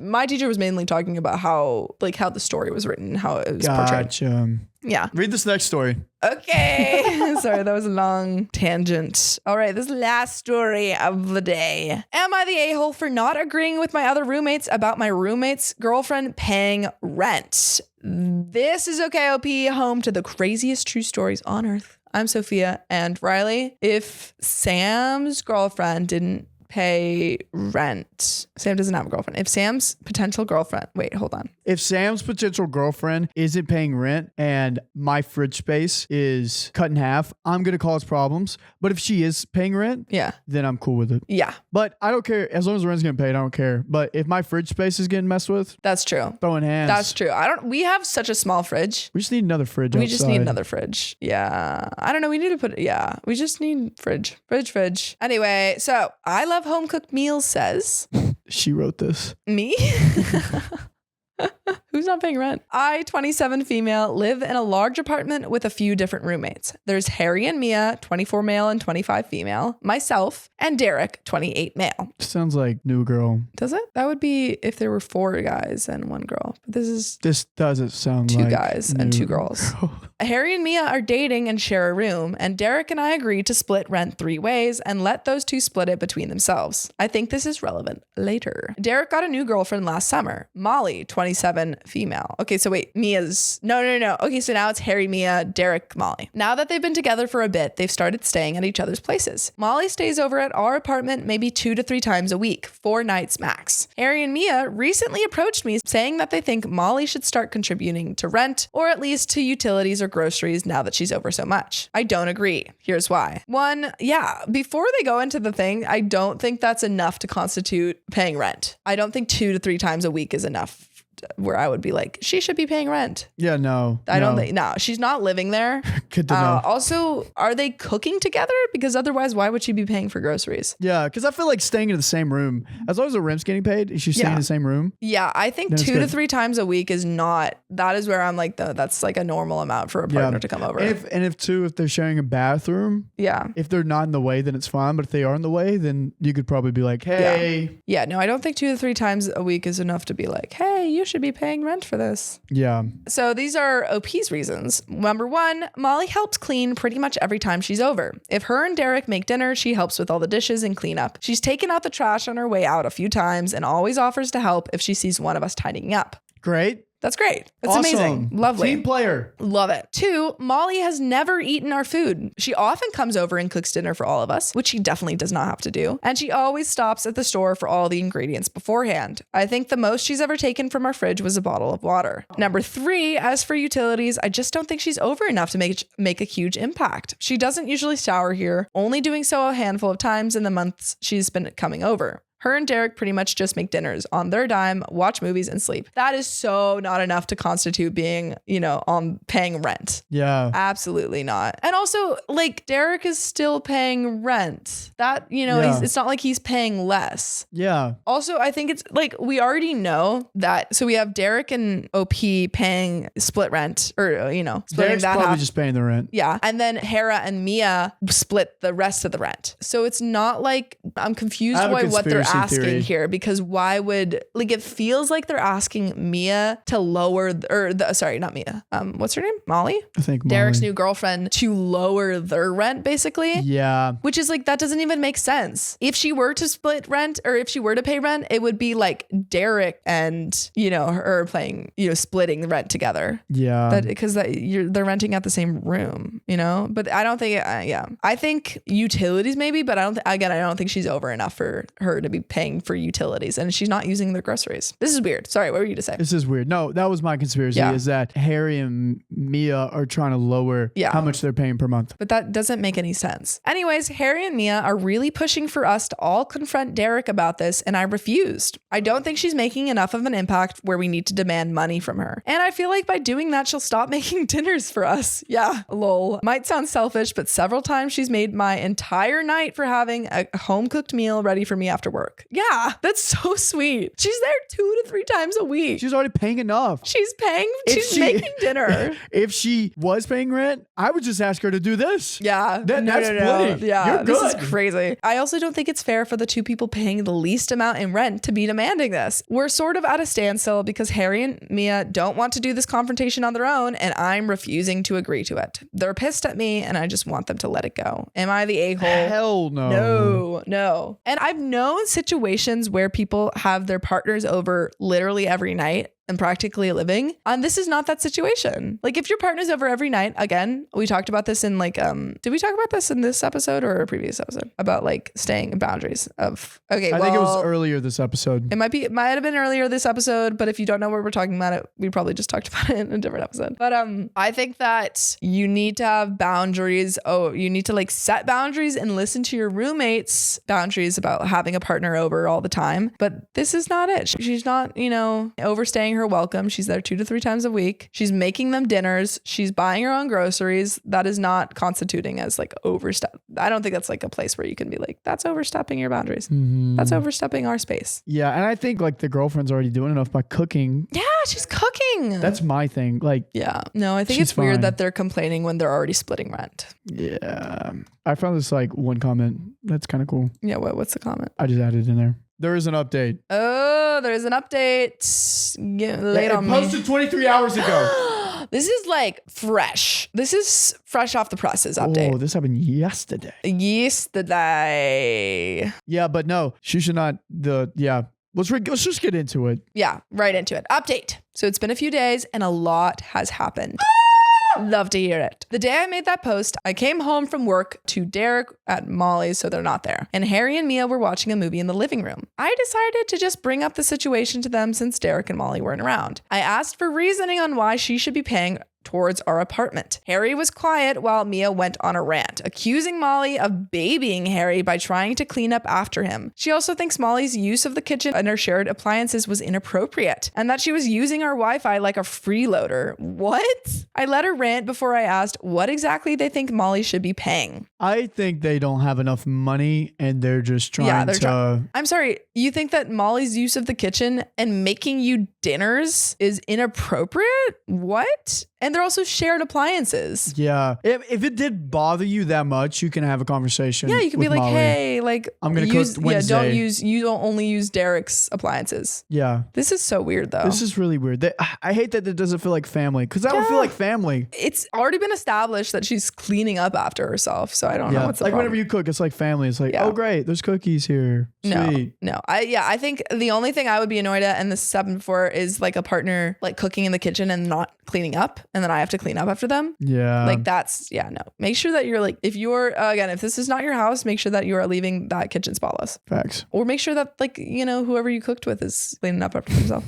my teacher was mainly talking about how the story was written, how it was portrayed. Yeah. Read this next story. Okay. Sorry, that was a long tangent. All right, this last story of the day. Am I the a-hole for not agreeing with my other roommates about my roommate's girlfriend paying rent? This is OKOP, home to the craziest true stories on earth. I'm Sophia, and Riley, if Sam's girlfriend didn't pay rent. Sam doesn't have a girlfriend. If Sam's potential girlfriend, wait, hold on. If Sam's potential girlfriend isn't paying rent and my fridge space is cut in half, I'm going to cause problems. But if she is paying rent, yeah, then I'm cool with it. Yeah. But I don't care. As long as the rent's getting paid, I don't care. But if my fridge space is getting messed with, that's true. Throwing hands. That's true. We have such a small fridge. We just need another fridge We outside. just need another fridge. Yeah. I don't know. We need to put, yeah, we just need fridge. Anyway, so I love home cooked meals, says. She wrote this. Me? Who's not paying rent? I, 27 female, live in a large apartment with a few different roommates. There's Harry and Mia, 24 male and 25 female, myself, and Derek, 28 male. Sounds like New Girl. Does it? That would be if there were 4 guys and 1 girl. But this doesn't sound 2 like guys and 2 girls. Harry and Mia are dating and share a room, and Derek and I agree to split rent 3 ways and let those 2 split it between themselves. I think this is relevant later. Derek got a new girlfriend last summer, Molly, 27 female. Okay, so wait, Mia's... No. Okay, so now it's Harry, Mia, Derek, Molly. Now that they've been together for a bit, they've started staying at each other's places. Molly stays over at our apartment maybe 2 to 3 times a week, 4 nights max. Harry and Mia recently approached me saying that they think Molly should start contributing to rent, or at least to utilities or groceries now that she's over so much. I don't agree. Here's why. 1, yeah, before they go into the thing, I don't think that's enough to constitute paying rent. I don't think 2 to 3 times a week is enough where I would be like, she should be paying rent. Yeah, no. I don't think, no, she's not living there. Good to know. Also, are they cooking together? Because otherwise, why would she be paying for groceries? Yeah, because I feel like staying in the same room, as long as the rent's getting paid, is she staying in the same room? Yeah, I think 2 to 3 times a week is not, that is where I'm like, that's like a normal amount for a partner to come over. If they're sharing a bathroom, if they're not in the way, then it's fine. But if they are in the way, then you could probably be like, hey. Yeah, no, I don't think 2 to 3 times a week is enough to be like, hey, you should be paying rent for this. Yeah. So these are OP's reasons. Number 1, Molly helps clean pretty much every time she's over. If her and Derek make dinner, she helps with all the dishes and cleanup. She's taken out the trash on her way out a few times and always offers to help if she sees one of us tidying up. Great. That's great. That's awesome. Amazing. Lovely. Team player. Love it. 2, Molly has never eaten our food. She often comes over and cooks dinner for all of us, which she definitely does not have to do. And she always stops at the store for all the ingredients beforehand. I think the most she's ever taken from our fridge was a bottle of water. Number 3, as for utilities, I just don't think she's over enough to make a huge impact. She doesn't usually shower here, only doing so a handful of times in the months she's been coming over. Her and Derek pretty much just make dinners on their dime, watch movies, and sleep. That is so not enough to constitute being, on paying rent. Yeah. Absolutely not. And also, like, Derek is still paying rent. That, it's not like he's paying less. Yeah. Also, I think it's like we already know that. So we have Derek and OP paying split rent, or splitting Derek's that probably half. just paying the rent. Yeah. And then Hera and Mia split the rest of the rent. So it's not like I'm confused I have a by what they're conspiracy asking theory. here, because why would, like, it feels like they're asking Mia to lower not Mia. What's her name? Molly? I think Derek's Molly. new girlfriend, to lower their rent, basically. Yeah. Which is like, that doesn't even make sense. If she were to split rent, or if she were to pay rent, it would be like Derek and, her playing, splitting the rent together. Yeah. Because they're renting out the same room, But I don't think, I think utilities maybe, but I don't think she's over enough for her to be paying for utilities, and she's not using their groceries. This is weird. Sorry, what were you to say? This is weird. No, that was my conspiracy, is that Harry and Mia are trying to lower how much they're paying per month. But that doesn't make any sense. Anyways, Harry and Mia are really pushing for us to all confront Derek about this, and I refused. I don't think she's making enough of an impact where we need to demand money from her. And I feel like by doing that, she'll stop making dinners for us. Yeah, lol. Might sound selfish, but several times she's made my entire night for having a home-cooked meal ready for me after work. Yeah, that's so sweet. She's there 2 to 3 times a week. She's already paying enough. She's making dinner. If she was paying rent, I would just ask her to do this. Yeah. That's splitting. Yeah. You're good. This is crazy. I also don't think it's fair for the two people paying the least amount in rent to be demanding this. We're sort of at a standstill because Harry and Mia don't want to do this confrontation on their own, and I'm refusing to agree to it. They're pissed at me, and I just want them to let it go. Am I the a-hole? Hell no. No. And I've known situations where people have their partners over literally every night and practically living. And this is not that situation. Like, if your partner's over every night, again, we talked about this in did we talk about this in this episode or a previous episode about like staying in boundaries of, I think it was earlier this episode. It might have been earlier this episode, but if you don't know what we're talking about, we probably just talked about it in a different episode. But I think that you need to have boundaries. Oh, you need to like set boundaries and listen to your roommates' boundaries about having a partner over all the time. But this is not it. She's not, overstaying her welcome. She's there 2 to 3 times a week. She's making them dinners. She's buying her own groceries. That is not constituting as like overstep. I don't think that's like a place where you can be like, that's overstepping your boundaries. Mm-hmm. That's overstepping our space. Yeah. And I think like the girlfriend's already doing enough by cooking. Yeah, she's cooking. That's my thing. Like, yeah. No, I think it's weird that they're complaining when they're already splitting rent. Yeah. I found this like one comment. That's kind of cool. Yeah. What's the comment? I just added in there. There is an update. Oh, there's an update. Late on me. Posted 23 hours ago. This is like fresh. This is fresh off the presses update. Oh, this happened yesterday. Yeah, but no, she should not. Let's just get into it. Yeah, right into it. Update. So it's been a few days and a lot has happened. Love to hear it. The day I made that post, I came home from work to Derek at Molly's, so they're not there. And Harry and Mia were watching a movie in the living room. I decided to just bring up the situation to them since Derek and Molly weren't around. I asked for reasoning on why she should be paying towards our apartment. Harry was quiet while Mia went on a rant, accusing Molly of babying Harry by trying to clean up after him. She also thinks Molly's use of the kitchen and her shared appliances was inappropriate, and that she was using our Wi-Fi like a freeloader. What? I let her rant before I asked what exactly they think Molly should be paying. I think they don't have enough money and they're just trying to... I'm sorry, you think that Molly's use of the kitchen and making you dinners is inappropriate? What? And they're also shared appliances. Yeah. If it did bother you that much, you can have a conversation. Yeah, you can be like, Molly. hey, like I'm gonna cook Wednesday. You don't only use Derek's appliances. Yeah. This is so weird though. This is really weird. I hate that it doesn't feel like family, because that would feel like family. It's already been established that she's cleaning up after herself, so I don't know what's the problem. Whenever you cook, it's like family. It's like, oh great, there's cookies here. Sweet. No. I think the only thing I would be annoyed at, and this has happened before, is like a partner like cooking in the kitchen and not cleaning up, and then I have to clean up after them. Yeah. Like that's, no. Make sure that you're like, if you're, again, if this is not your house, make sure that you are leaving that kitchen spotless. Facts. Or make sure that like, whoever you cooked with is cleaning up after themselves.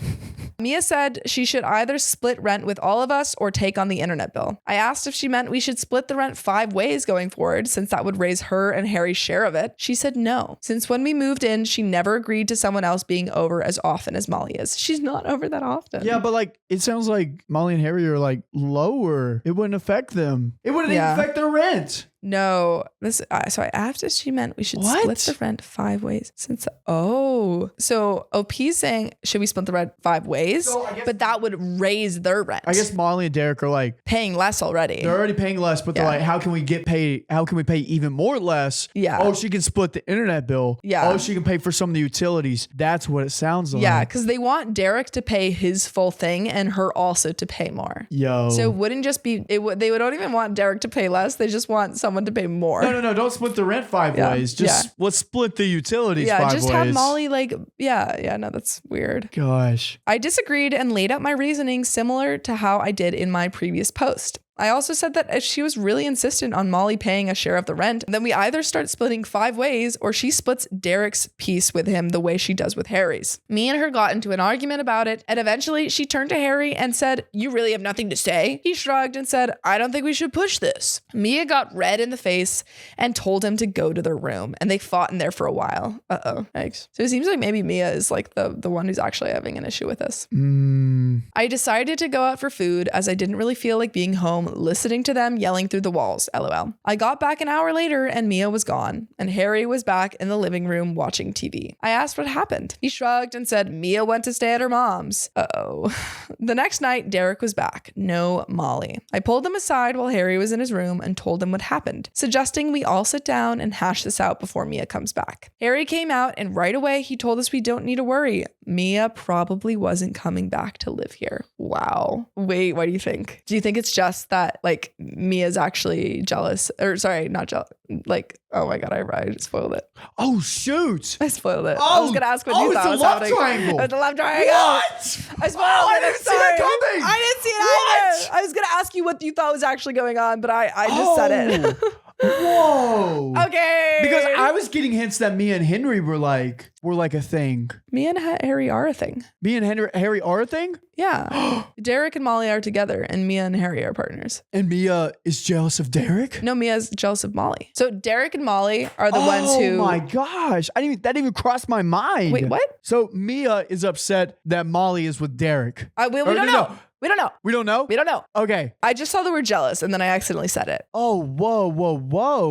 Mia said she should either split rent with all of us or take on the internet bill. I asked if she meant we should split the rent 5 ways going forward, since that would raise her and Harry's share of it. She said no. Since when we moved in, she never agreed to someone else being over as often as Molly is. She's not over that often. Yeah, but like, it sounds like Molly and Harry are like lower. It wouldn't affect them. It wouldn't even affect their rent. No, so I asked if she meant we should split the rent 5 ways. So OP's saying, should we split the rent 5 ways? So but that would raise their rent. I guess Molly and Derek are like paying less already. They're already paying less, but they're like, how can we pay even more less? Yeah. Oh, she can split the internet bill. Yeah. Oh, she can pay for some of the utilities. That's what it sounds like. Yeah, because they want Derek to pay his full thing and her also to pay more. Yo. So it wouldn't just be, they don't even want Derek to pay less. They just want someone to pay more. No. Don't split the rent 5 ways. Just let's split the utilities 5 ways. Yeah, just have Molly no, that's weird. Gosh. I disagreed and laid out my reasoning similar to how I did in my previous post. I also said that if she was really insistent on Molly paying a share of the rent, then we either start splitting 5 ways or she splits Derek's piece with him the way she does with Harry's. Me and her got into an argument about it, and eventually she turned to Harry and said, "You really have nothing to say?" He shrugged and said, "I don't think we should push this." Mia got red in the face and told him to go to their room, and they fought in there for a while. Yikes. So it seems like maybe Mia is like the one who's actually having an issue with this. I decided to go out for food as I didn't really feel like being home listening to them yelling through the walls, LOL. I got back an hour later and Mia was gone, and Harry was back in the living room watching TV. I asked what happened. He shrugged and said Mia went to stay at her mom's. The next night, Derek was back. No Molly. I pulled him aside while Harry was in his room and told him what happened, suggesting we all sit down and hash this out before Mia comes back. Harry came out and right away he told us we don't need to worry. Mia probably wasn't coming back to live here. Wow. Wait, what do you think? Do you think it's just that like Mia's actually jealous, or sorry, not jealous, like, oh my God, I spoiled it. Oh shoot. I spoiled it. I was going to ask what you thought was happening. Triangle. It's a love triangle. What? I spoiled it. I didn't see that coming. I didn't see it either. I was going to ask you what you thought was actually going on, but I just said it. Whoa. Okay. Because I was getting hints that Mia and Henry were like a thing. Mia and Harry are a thing. Mia and Harry are a thing? Yeah. Derek and Molly are together and Mia and Harry are partners. And Mia is jealous of Derek? No, Mia's jealous of Molly. So Derek and Molly are the ones who... Oh my gosh. That didn't even cross my mind. Wait, what? So Mia is upset that Molly is with Derek. We don't know. We don't know. We don't know? We don't know. Okay. I just saw the word jealous and then I accidentally said it. Oh, whoa.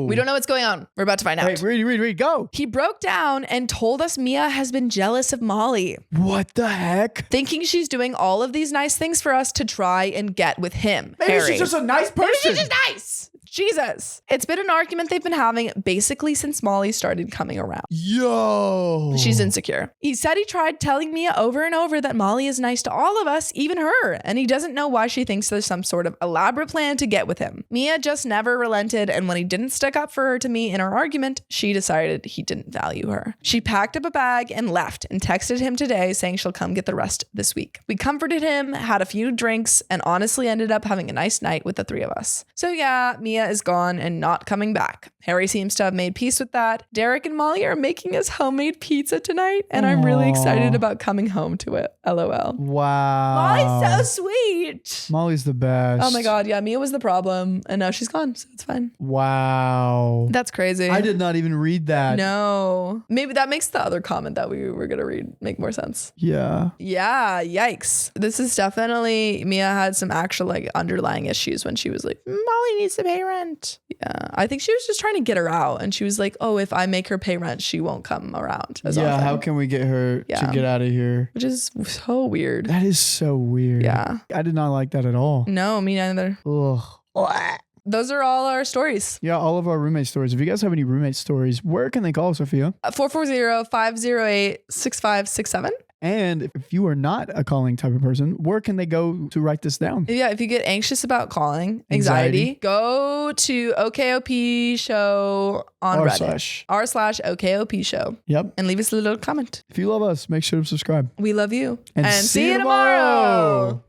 We don't know what's going on. We're about to find out. Hey, read, go. He broke down and told us Mia has been jealous of Molly. What the heck? Thinking she's doing all of these nice things for us to try and get with him. Maybe Harry. she's just a nice person. Maybe she's just nice. Jesus. It's been an argument they've been having basically since Molly started coming around. Yo. She's insecure. He said he tried telling Mia over and over that Molly is nice to all of us, even her, and he doesn't know why she thinks there's some sort of elaborate plan to get with him. Mia just never relented, and when he didn't stick up for her to me in our argument, she decided he didn't value her. She packed up a bag and left and texted him today saying she'll come get the rest this week. We comforted him, had a few drinks, and honestly ended up having a nice night with the 3 of us. So yeah, Mia is gone and not coming back. Harry seems to have made peace with that. Derek and Molly are making us homemade pizza tonight, and I'm really excited about coming home to it. LOL. Wow. Molly's so sweet. Molly's the best. Oh my God. Yeah, Mia was the problem, and now she's gone, so it's fine. Wow. That's crazy. I did not even read that. No. Maybe that makes the other comment that we were going to read make more sense. Yeah. Yeah. Yikes. This is definitely, Mia had some actual like underlying issues when she was like, Molly needs to pay rent. Yeah. I think she was just trying to get her out, and she was like, oh, if I make her pay rent, she won't come around as often. How can we get her to get out of here? Which is so weird. That is so weird. Yeah. I did not like that at all. No, me neither. Ugh. Those are all our stories. Yeah, all of our roommate stories. If you guys have any roommate stories, where can they call, Sophia? 440-508-6567. And if you are not a calling type of person, where can they go to write this down? Yeah, if you get anxious about calling, anxiety. Go to OKOP show on Reddit. r/OKOP show. Yep. And leave us a little comment. If you love us, make sure to subscribe. We love you. And see you tomorrow.